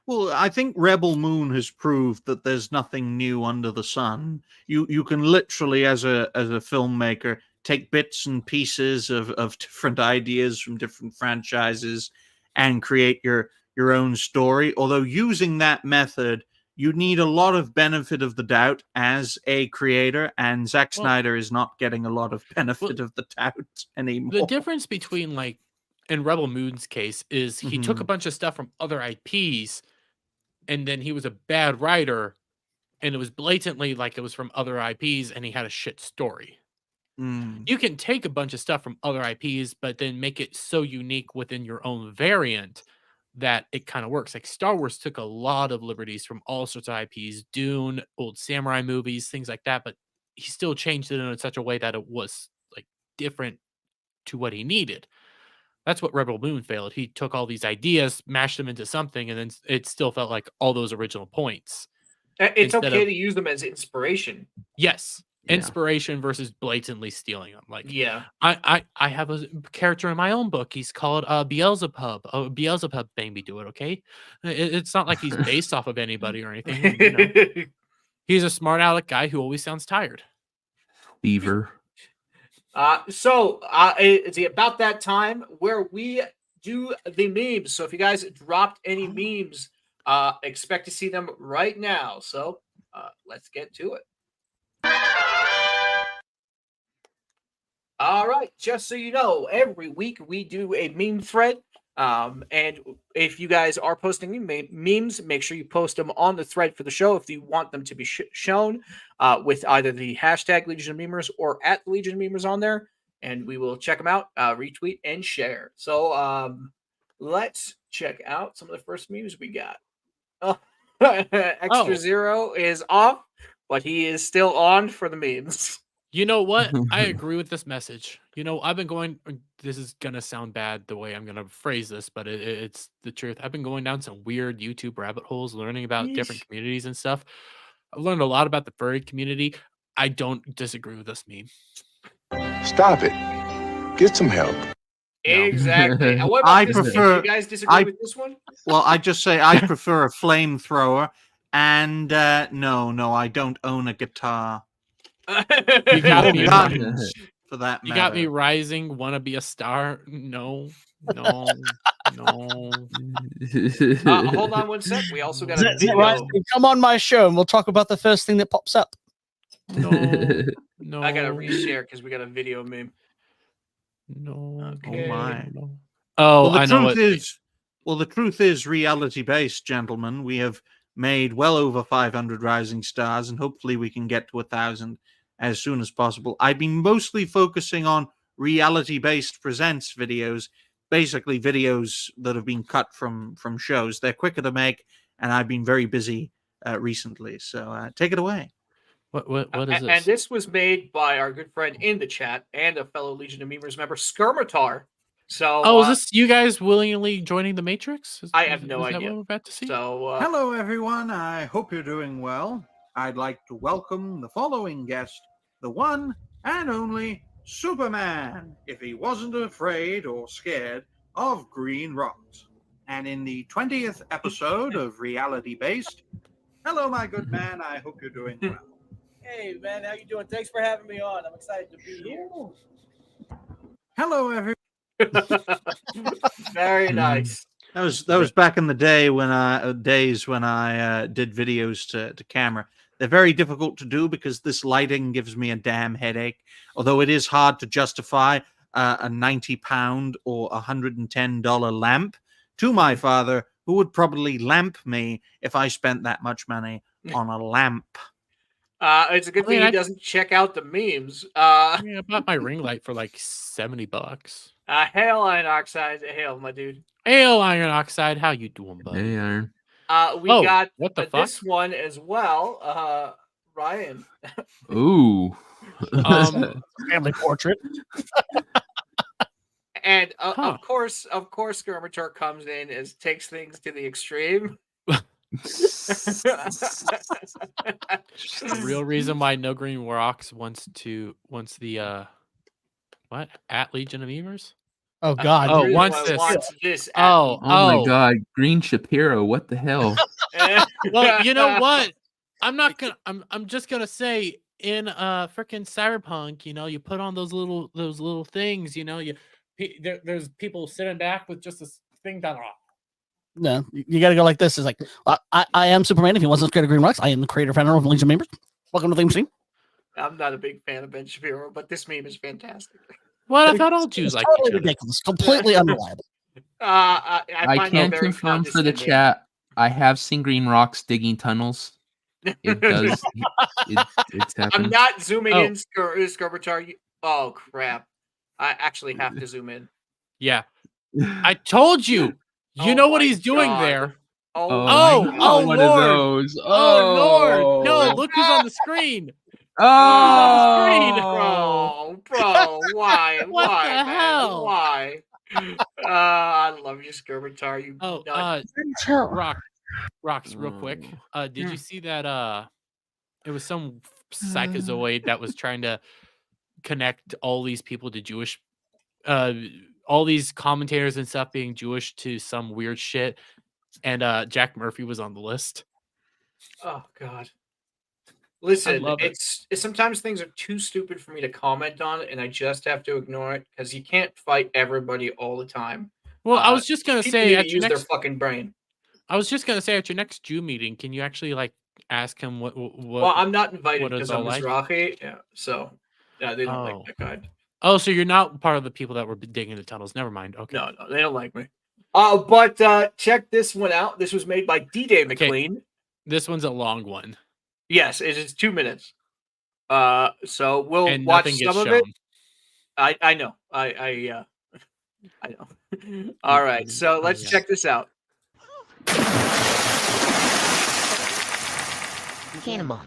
Well, I think Rebel Moon has proved that there's nothing new under the sun. You can literally, as a filmmaker, take bits and pieces of different ideas from different franchises and create your own story. Although using that method, you need a lot of benefit of the doubt as a creator, and Zack Snyder is not getting a lot of benefit of the doubt anymore. The difference between, like, in Rebel Moon's case is he took a bunch of stuff from other IPs, and then he was a bad writer, and it was blatantly like it was from other IPs, and he had a shit story. You can take a bunch of stuff from other IPs, but then make it so unique within your own variant that it kind of works. Like Star Wars took a lot of liberties from all sorts of IPs, Dune, old samurai movies, things like that, but he still changed it in such a way that it was like different to what he needed. That's what Rebel Moon failed. He took all these ideas, mashed them into something, and then it still felt like all those original points. It's okay to use them as inspiration. Yes. Inspiration versus blatantly stealing them. Like, yeah, I have a character in my own book. He's called Beelzebub. Oh, Beelzebub made me do it. Okay, it's not like he's based off of anybody or anything. You know? He's a smart aleck guy who always sounds tired. Beaver. So it's about that time where we do the memes. So if you guys dropped any memes, expect to see them right now. So let's get to it. All right, just so you know, every week we do a meme thread. And if you guys are posting memes, make sure you post them on the thread for the show if you want them to be shown with either the hashtag Legion of Memers or at Legion of Memers on there, and we will check them out, retweet, and share. So let's check out some of the first memes we got. Extra Zero is off, but he is still on for the memes. You know what? I agree with this message. You know, I've been going, this is going to sound bad the way I'm going to phrase this, but it's the truth. I've been going down some weird YouTube rabbit holes, learning about different communities and stuff. I've learned a lot about the furry community. I don't disagree with this meme. Stop it. Get some help. Exactly. And what about this one? Do you guys disagree with this one? Well, I just say I prefer a flamethrower, and no, I don't own a guitar. You got me guns, for that matter. You got me rising. Want to be a star? No. Hold on one sec. We also got a video. Come on my show, and we'll talk about the first thing that pops up. No. I gotta reshare because we got a video meme. No. Okay. Oh my. Oh, well, I know. The truth is reality based, gentlemen. We have made well over 500 rising stars, and hopefully we can get to 1,000 as soon as possible. I've been mostly focusing on reality-based presents videos, basically videos that have been cut from shows. They're quicker to make, and I've been very busy recently. So take it away. What is this? And this was made by our good friend in the chat and a fellow Legion of Memers member, Skirmitar. So, is this you guys willingly joining the Matrix? I have no idea. That what we're about to see? So, hello, everyone. I hope you're doing well. I'd like to welcome the following guest, the one and only Superman, if he wasn't afraid or scared of green rocks. And in the 20th episode of Reality Based, hello, my good man. I hope you're doing well. Hey, man. How you doing? Thanks for having me on. I'm excited to be here. Hello, everyone. Very nice. That was back in the day when I did videos to camera. They're very difficult to do because this lighting gives me a damn headache. Although it is hard to justify a £90 or $110 lamp to my father, who would probably lamp me if I spent that much money on a lamp. It's a good thing he doesn't check out the memes. I bought my ring light for like $70. Hail Iron Oxide. Hail, my dude. Hail Iron Oxide. How you doing, bud? Hey, Iron. We got what the this one as well. Ryan. Ooh. Family portrait. And of course, Skirmitor comes in and takes things to the extreme. The real reason why No Green Rocks wants the what at Legion of Memers? Oh God! Oh, wants this. Oh my God, Green Shapiro, what the hell? Well, you know what? I'm just gonna say in freaking Cyberpunk, you put on those little things, there's people sitting back with just this thing down. No, you got to go like this. It's like I am Superman. If he wasn't scared of Green Rocks, I am the creator founder of Legion of Memers. Welcome to the machine. I'm not a big fan of Ben Shapiro, but this meme is fantastic. Well, I thought all Jews like each other. Ridiculous, completely unreliable. I can confirm for the chat. I have seen Green Rocks digging tunnels. It does. It's happened. I'm not zooming in, Skirmitor. Oh crap! I actually have to zoom in. Yeah, I told you. You know what he's doing there. Oh, Lord! Of those. Oh Lord! No, look who's on the screen. Bro, why? What why, the man? hell? Why? I love you, Skirmitor. You Rocks, real quick. Did you see that? It was some psychozoid that was trying to connect all these people to Jewish, all these commentators and stuff being Jewish to some weird shit, and Jack Murphy was on the list. Oh God. Listen, it's sometimes things are too stupid for me to comment on, and I just have to ignore it because you can't fight everybody all the time. Well, I was just gonna say at your use their next fucking brain. I was just gonna say at your next Jew meeting, can you actually ask him what? Well, I'm not invited because I'm like? Mizrahi, so they don't like that guy. Oh, so you're not part of the people that were digging the tunnels. Never mind. Okay. No, they don't like me. But check this one out. This was made by D-Day McLean. This one's a long one. Yes, it is 2 minutes. So we'll watch some of it. I know. I know. All right, so let's check this out. Cannonball.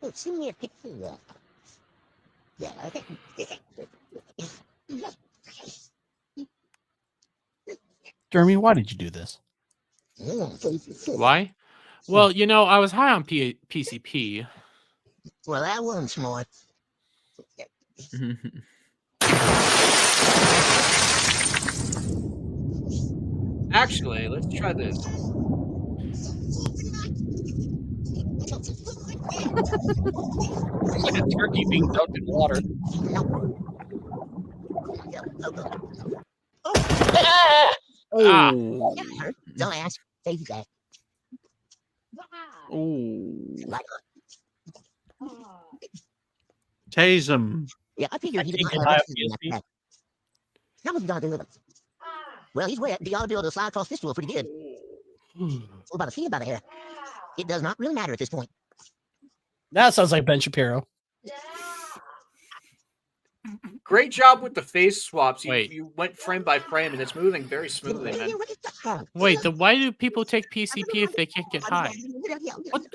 Oh, send me a picture of that. Yeah, okay. Jeremy, why did you do this? Why? Well, I was high on PCP. Well, that one's smart. Actually, let's try this. It's like a turkey being dunked in water. Oh. Don't ask. Take that. Tase him. Yeah, I figured he think didn't high have up PSP. that. How much dog do Well, he's wet. You ought to be able to slide across this wheel pretty good. What about a feet about here? It does not really matter at this point. That sounds like Ben Shapiro. Great job with the face swaps. You went frame by frame, and it's moving very smoothly, man. Wait, then why do people take PCP if they can't get high? What's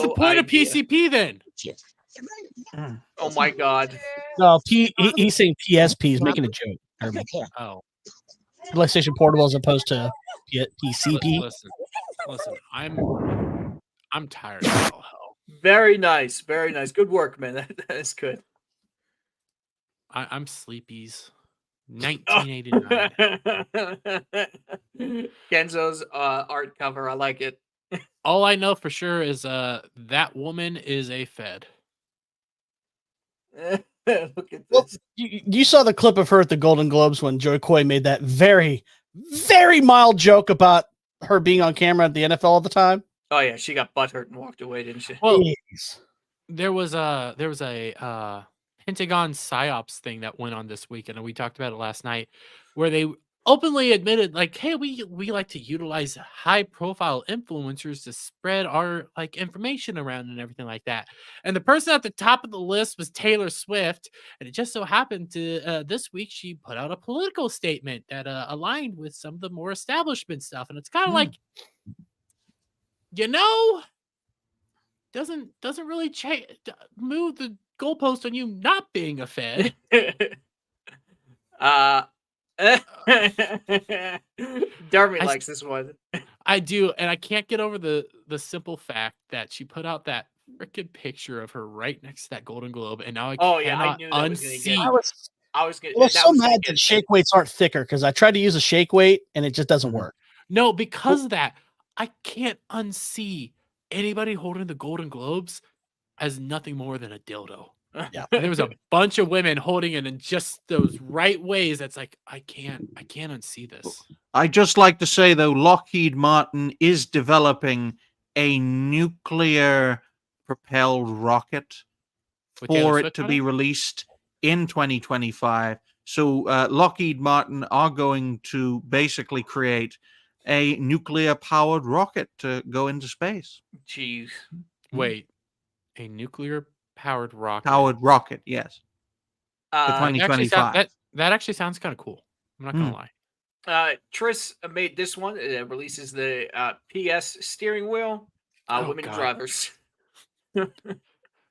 the point idea. of PCP then? Oh my God. No, he's saying PSP. He's making a joke. Oh, PlayStation Portable as opposed to PCP. Listen. I'm tired of all hell. Very nice. Very nice. Good work, man. That is good. I'm Sleepy's 1989. Kenzo's art cover. I like it. All I know for sure is that woman is a Fed. Look at this. Well, you saw the clip of her at the Golden Globes when Joy Coy made that very, very mild joke about her being on camera at the NFL all the time. Oh yeah, she got butthurt and walked away, didn't she? Well, there was a Pentagon psyops thing that went on this weekend, and we talked about it last night, where they openly admitted, hey, we like to utilize high profile influencers to spread our information around and everything like that. And the person at the top of the list was Taylor Swift, and it just so happened to this week she put out a political statement that aligned with some of the more establishment stuff, and it's kind of doesn't really move the goalpost on you not being a Fed. Darby likes this one. I do, and I can't get over the simple fact that she put out that freaking picture of her right next to that Golden Globe, and now I cannot knew that was gonna get. unsee. I was gonna. I was that so was gonna mad get that shake weights aren't thicker because I tried to use a shake weight and it just doesn't work. No, because of that, I can't unsee anybody holding the Golden Globes as nothing more than a dildo. Yeah, and there was a bunch of women holding it in just those right ways. That's like I can't unsee this. I'd just like to say though, Lockheed Martin is developing a nuclear propelled rocket With Taylor for it Swift to on be it? released in 2025. So Lockheed Martin are going to basically create a nuclear powered rocket to go into space. Jeez. Wait, a nuclear powered rocket. Powered rocket, yes. For That actually 2025. that actually sounds kind of cool. I'm not gonna lie. Tris made this one. It releases the PS steering wheel. Women God. drivers.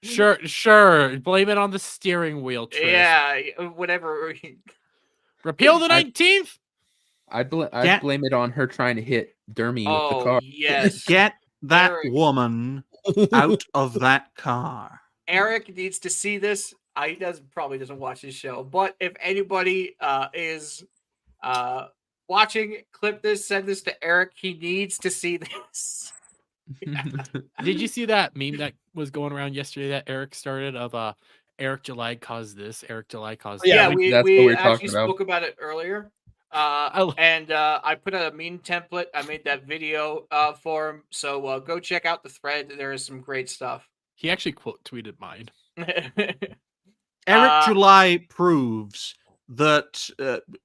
Sure. Blame it on the steering wheel. Tris. Yeah, whatever. Repeal the 19th. I'd Get- blame it on her trying to hit Dermy with the car. Yes. Get that Eric. woman out of that car. Eric needs to see this. He probably doesn't watch this show, but if anybody is watching, clip this, send this to Eric. He needs to see this. Did you see that meme that was going around yesterday that Eric started of Eric July caused this, Eric July caused that? Yeah, that's we what we're actually talking about. spoke about it earlier. And I put a meme template. I made that video for him. So go check out the thread. There is some great stuff. He actually quote tweeted mine. Eric July proves that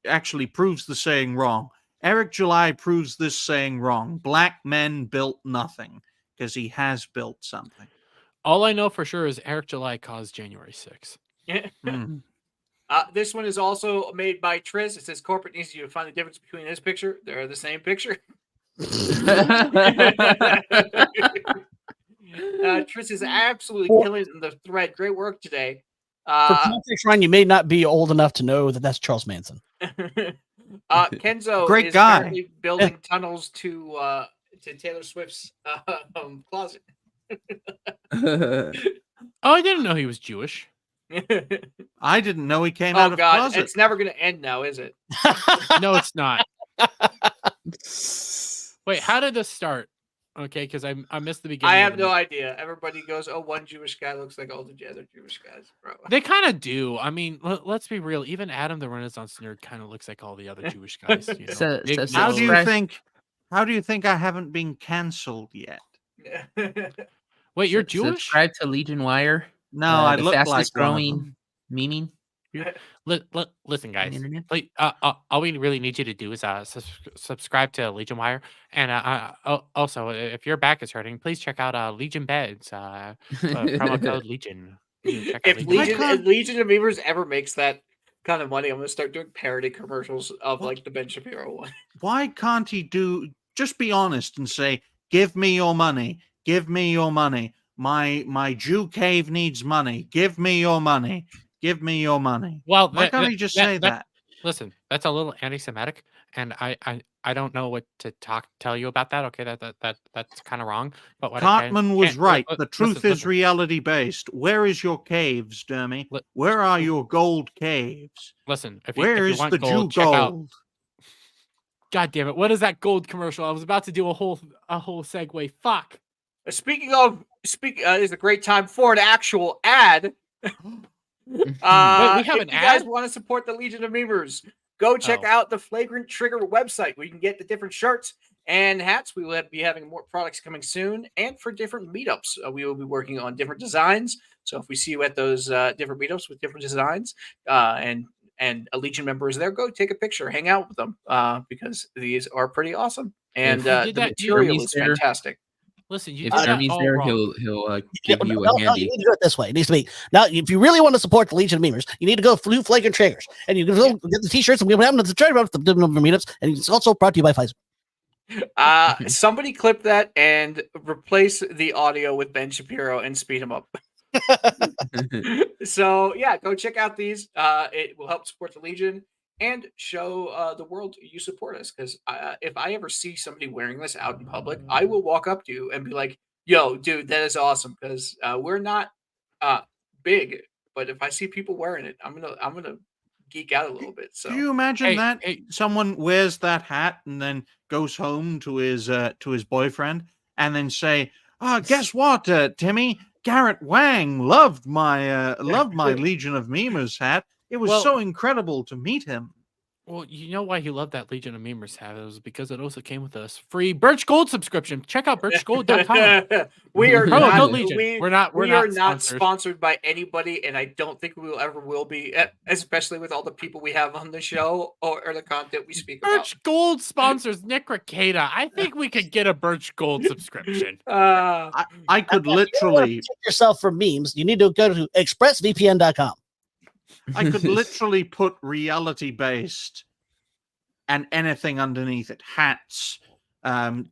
actually proves the saying wrong. Eric July proves this saying wrong. Black men built nothing because he has built something. All I know for sure is Eric July caused January 6th. This one is also made by Tris. It says corporate needs you to find the difference between this picture. They're the same picture. Tris is absolutely killing the thread. Great work today. For context, Ryan, you may not be old enough to know that that's Charles Manson. Kenzo Great is guy. currently building tunnels to Taylor Swift's closet. Oh, I didn't know he was Jewish. I didn't know he came out Oh of God, closet. it's never going to end now, is it? No, it's not. Wait, how did this start? Okay, because I missed the beginning. I of have the no movie. idea. Everybody goes, "Oh, one Jewish guy looks like all the other Jewish guys." Bro. They kind of do. I mean, let's be real. Even Adam the Renaissance Nerd kind of looks like all the other Jewish guys. You know? Big How nose. do you think? How do you think I haven't been cancelled yet? Wait, you're Jewish? Subscribe to Legion Wire. No, I the look like fastest one of growing them. memeing. Listen, guys. All we really need you to do is subscribe to Legion Wire, and also if your back is hurting, please check out Legion Beds. Promo code Legion. Check out If Legion of Memers ever makes that kind of money, I'm gonna start doing parody commercials of like the Ben Shapiro one. Why can't he just be honest and say, "Give me your money. Give me your money. My Jew cave needs money. Give me your money. Give me your money." Well, why can't he just say that? Listen, that's a little anti-Semitic, and I don't know what to tell you about that. Okay, that's kind of wrong. But what Cartman was right. Listen, The truth is reality based. Where is your caves, Dermy? Where are your gold caves? Listen, Where if you is want the gold, Jew check out- gold? God damn it! What is that gold commercial? I was about to do a whole segue. Fuck. Speaking of, is a great time for an actual ad. Wait, we have if an you guys ad? want to support the Legion of Memers, go check out the Flagrant Trigger website where you can get the different shirts and hats. We will be having more products coming soon, and for different meetups, we will be working on different designs. So if we see you at those different meetups with different designs, and a Legion member is there, go take a picture, hang out with them, because these are pretty awesome, and the material is fantastic. Listen, If Jeremy's there, he'll give you No, a handy. you need to do it this way. It needs to be now. If you really want to support the Legion of Memers, you need to go through Flagrant Triggers, and you can go get the T-shirts, and we have them at the trade the meetups, and it's also brought to you by Pfizer. Somebody clip that and replace the audio with Ben Shapiro and speed him up. So yeah, go check out these. It will help support the Legion. and show the world you support us. Because if I ever see somebody wearing this out in public, I will walk up to you and be like, "Yo, dude, that is awesome." Because we're not big, but if I see people wearing it, I'm gonna geek out a little bit. So Do you imagine that someone wears that hat and then goes home to his boyfriend and then say, "Oh, guess what, Timmy? Garrett Wang loved my Legion of Memers hat. It was so incredible to meet him." Well, you know why he loved that Legion of Memers hat? It was because it also came with a free Birch Gold subscription. Check out birchgold.com. we are Promo not, code Legion. We're not sponsored. Sponsored by anybody, and I don't think we will be, especially with all the people we have on the show or the content we speak about. Birch Gold sponsors Nick Ricada. I think we could get a Birch Gold subscription. I could literally protect yourself from memes. You need to go to expressvpn.com. I could literally put reality-based and anything underneath it. Hats,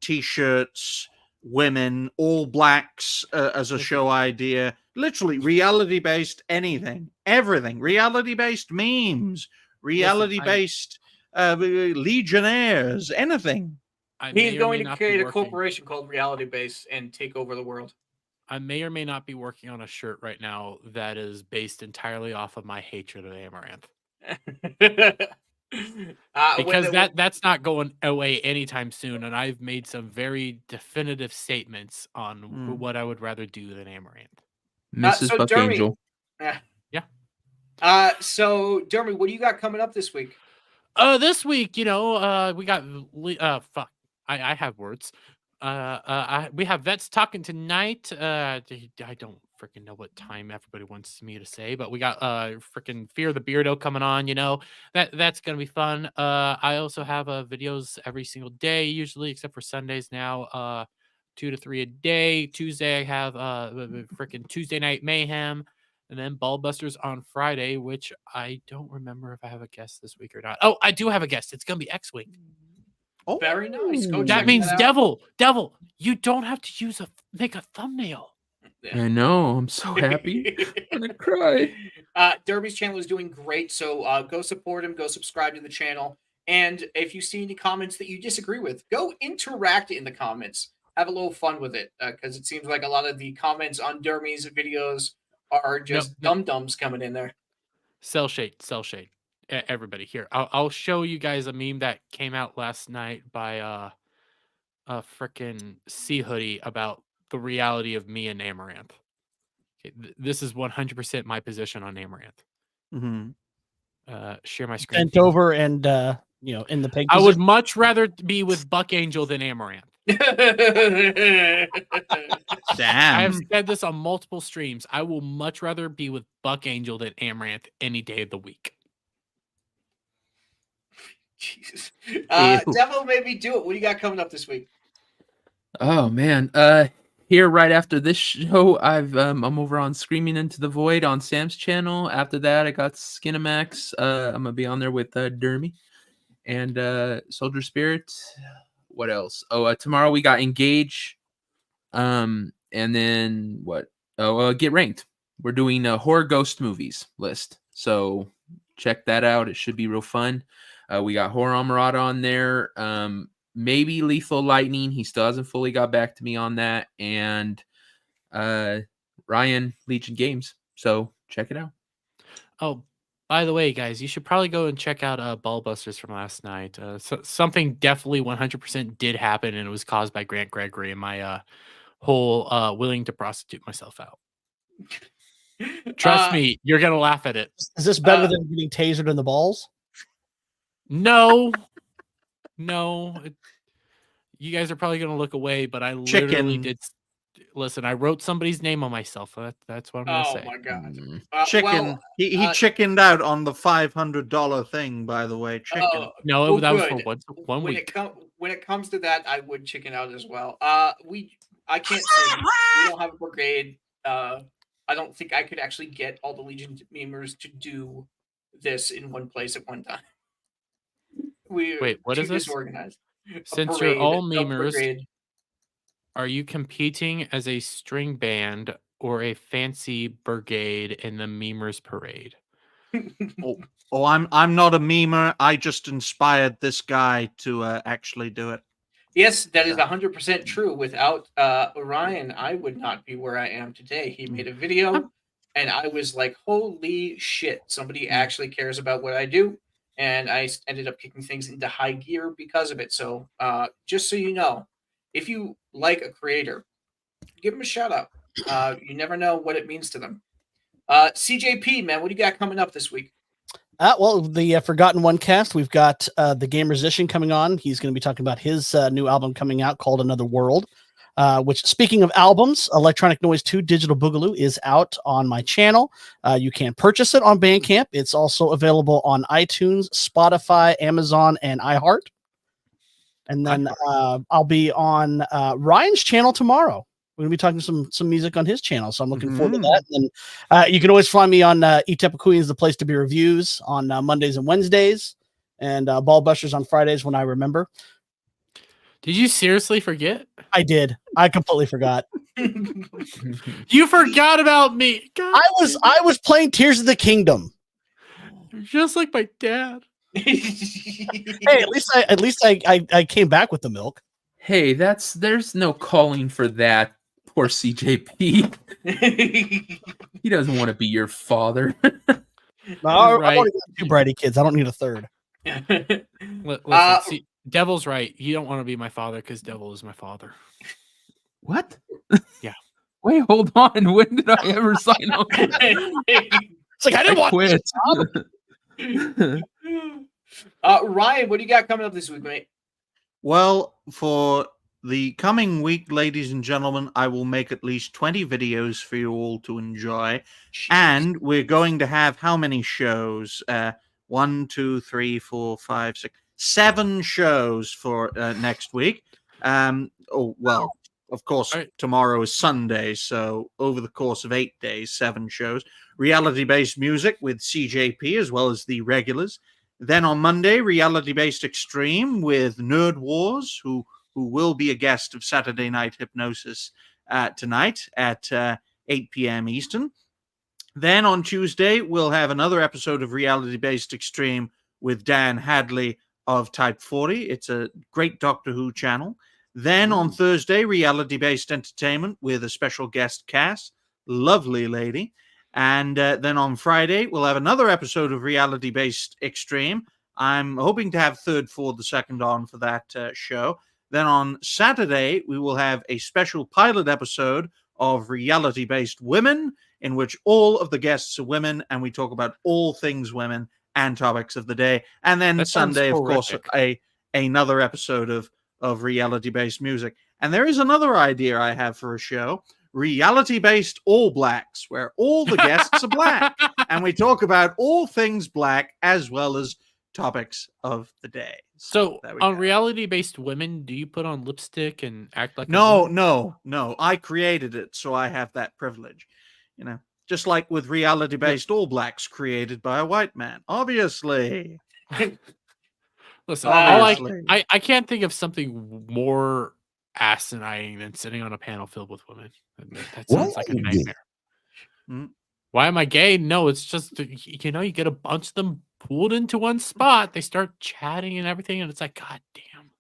T-shirts, women, all blacks as a show idea. Literally reality-based anything. Everything. Reality-based memes. Reality-based legionnaires. Anything. He's going to create a corporation called Reality Base and take over the world. I may or may not be working on a shirt right now that is based entirely off of my hatred of Amaranth. Because that's not going away anytime soon, and I've made some very definitive statements on what I would rather do than Amaranth. Mrs. Buck Angel. Yeah. So Dermy, what do you got coming up this week? This week, we got fuck. I have words. We have vets talking tonight. I don't freaking know what time everybody wants me to say, but we got freaking Fear the Beardo coming on. That's gonna be fun. I also have videos every single day, usually except for Sundays now. 2 to 3 a day. Tuesday I have freaking Tuesday Night Mayhem, and then Ballbusters on Friday, which I don't remember if I have a guest this week or not. Oh, I do have a guest. It's gonna be X-Wing. Oh, very nice. Go that means Devil, you don't have to make a thumbnail. I know. I'm so happy. I'm gonna cry. Derby's channel is doing great, so go support him. Go subscribe to the channel, and if you see any comments that you disagree with, go interact in the comments. Have a little fun with it, because it seems like a lot of the comments on Derby's videos are just dum-dums coming in there. Cell shade. Everybody here. I'll show you guys a meme that came out last night by a freaking Sea Hoodie about the reality of me and Amaranth. Okay, this is 100% my position on Amaranth. Share my screen. Bent over and in the pig. I would much rather be with Buck Angel than Amaranth. Damn. I have said this on multiple streams. I will much rather be with Buck Angel than Amaranth any day of the week. Jesus. Devil made me do it. What do you got coming up this week? Oh man. Here right after this show, I'm over on Screaming Into the Void on Sam's channel. After that, I got Skinamax. I'm gonna be on there with Dermy and Soldier Spirit. What else? Oh, tomorrow we got Engage. And then what? Oh, Get Ranked. We're doing a horror ghost movies list. So check that out. It should be real fun. We got Horror Amarada on there. Maybe Lethal Lightning. He still hasn't fully got back to me on that. And Ryan, Legion Games. So check it out. Oh, by the way, guys, you should probably go and check out Ballbusters from last night. Something definitely 100% did happen, and it was caused by Grant Gregory and my whole willing to prostitute myself out. Trust me, you're going to laugh at it. Is this better than getting tasered in the balls? No. You guys are probably going to look away, but I literally did. Listen, I wrote somebody's name on myself. That's what I'm going to say. Oh my god. He chickened out on the $500 thing, by the way. Chicken. No, that was for one when week. When it comes to that, I would chicken out as well. I can't say we don't have a brigade. I don't think I could actually get all the Legion memers to do this in one place at one time. Wait, what is this? Disorganized. Since you're all memers, are you competing as a string band or a fancy brigade in the memers parade? I'm not a memer. I just inspired this guy to actually do it. Yes, that is 100% true. Without Orion, I would not be where I am today. He made a video, and I was like, holy shit, somebody actually cares about what I do. And I ended up kicking things into high gear because of it. So just so you know, if you like a creator, give them a shout out. You never know what it means to them. CJP, man, what do you got coming up this week? Well, the Forgotten One cast, we've got the Gamersician coming on. He's going to be talking about his new album coming out called Another World, which, speaking of albums, Electronic Noise 2 Digital Boogaloo is out on my channel. You can purchase it on Bandcamp. It's also available on iTunes, Spotify, Amazon, and iHeart. And then I'll be on Ryan's channel tomorrow. We're going to be talking some music on his channel, so I'm looking forward to that. And you can always find me on Eat Up Queens, the place to be reviews on Mondays and Wednesdays, and Ball Busters on Fridays when I remember. Did you seriously forget? I did. I completely forgot. You forgot about me. God, I was playing Tears of the Kingdom. You're just like my dad. Hey, at least I came back with the milk. Hey, there's no calling for that. Poor CJP. He doesn't want to be your father. No, I've only got 2 bratty kids. I don't need a third. Listen, see, Devil's right. You don't want to be my father because Devil is my father. What? Yeah. Wait, hold on. When did I ever sign up? It's like I didn't want quit. Ryan, what do you got coming up this week, mate? Well, for the coming week, ladies and gentlemen, I will make at least 20 videos for you all to enjoy. Jeez. And we're going to have how many shows? 1, 2, 3, 4, 5, 6, 7 shows for next week. Of course, tomorrow is Sunday, so over the course of 8 days, 7 shows. Reality-based music with CJP as well as the regulars. Then on Monday, reality-based extreme with NerdWars, who will be a guest of Saturday Night Hypnosis tonight at 8 p.m. Eastern. Then on Tuesday, we'll have another episode of reality-based extreme with Dan Hadley of Type 40. It's a great Doctor Who channel. Then on Thursday, reality-based entertainment with a special guest Cass, lovely lady. And then on Friday, we'll have another episode of reality-based extreme. I'm hoping to have third for the second on for that show. Then on Saturday, we will have a special pilot episode of reality-based women, in which all of the guests are women, and we talk about all things women and topics of the day. And then Sunday, of course, another episode of reality-based music. And there is another idea I have for a show, reality-based All Blacks, where all the guests are black, and we talk about all things black as well as topics of the day. So on reality-based women, do you put on lipstick and act like No. I created it, so I have that privilege. You know, just like with reality-based All Blacks created by a white man, obviously. Listen, I can't think of something more asinine than sitting on a panel filled with women. That sounds like a nightmare. Why am I gay? No, it's just, you get a bunch of them pooled into one spot. They start chatting and everything, and it's like, God damn.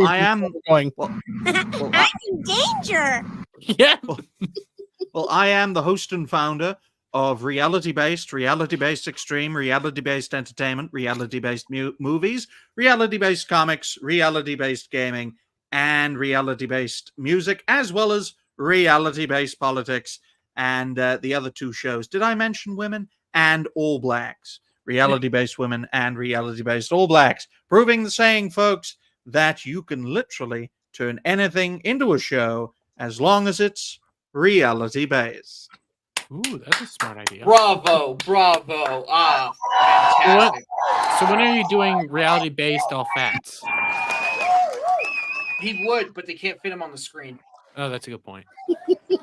I am going. I'm in danger. Yeah. Well, I am the host and founder of reality-based extreme, reality-based entertainment, reality-based movies, reality-based comics, reality-based gaming, and reality-based music, as well as reality-based politics and the other 2 shows. Did I mention women? And All Blacks. Reality-based women and reality-based All Blacks. Proving the saying, folks, that you can literally turn anything into a show as long as it's reality-based. Ooh, that's a smart idea. Bravo. Fantastic. So when are you doing reality-based all fats? He would, but they can't fit him on the screen. Oh, that's a good point.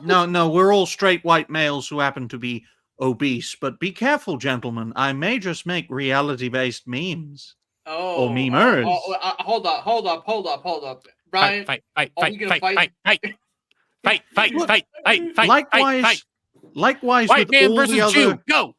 No, we're all straight white males who happen to be obese, but be careful, gentlemen. I may just make reality-based memes. Or memers. Hold up. Brian, fight. Likewise, White with man all versus the other, Jew, go.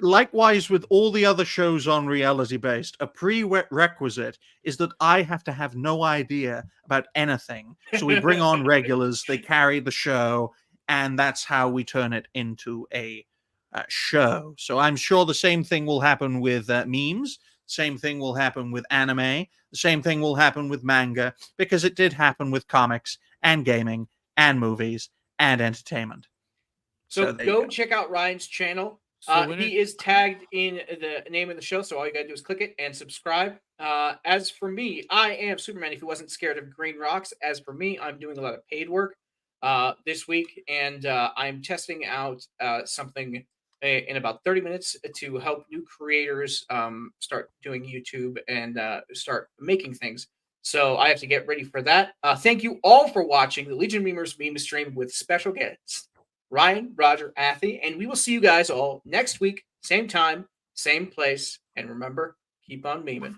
Likewise, with all the other shows on Reality Based, a prerequisite is that I have to have no idea about anything. So we bring on regulars, they carry the show, and that's how we turn it into a show. So I'm sure the same thing will happen with memes. Same thing will happen with anime. The same thing will happen with manga, because it did happen with comics and gaming and movies and entertainment. So there you go check out Ryan's channel. He is tagged in the name of the show, so all you gotta do is click it and subscribe. As for me, I am Superman if he wasn't scared of green rocks. As for me, I'm doing a lot of paid work this week, and I'm testing out something in about 30 minutes to help new creators start doing YouTube and start making things. So I have to get ready for that. Thank you all for watching the Legion of Memers Memestream with special guests Ryan, Roger, Athy, and we will see you guys all next week, same time, same place. And remember, keep on meming.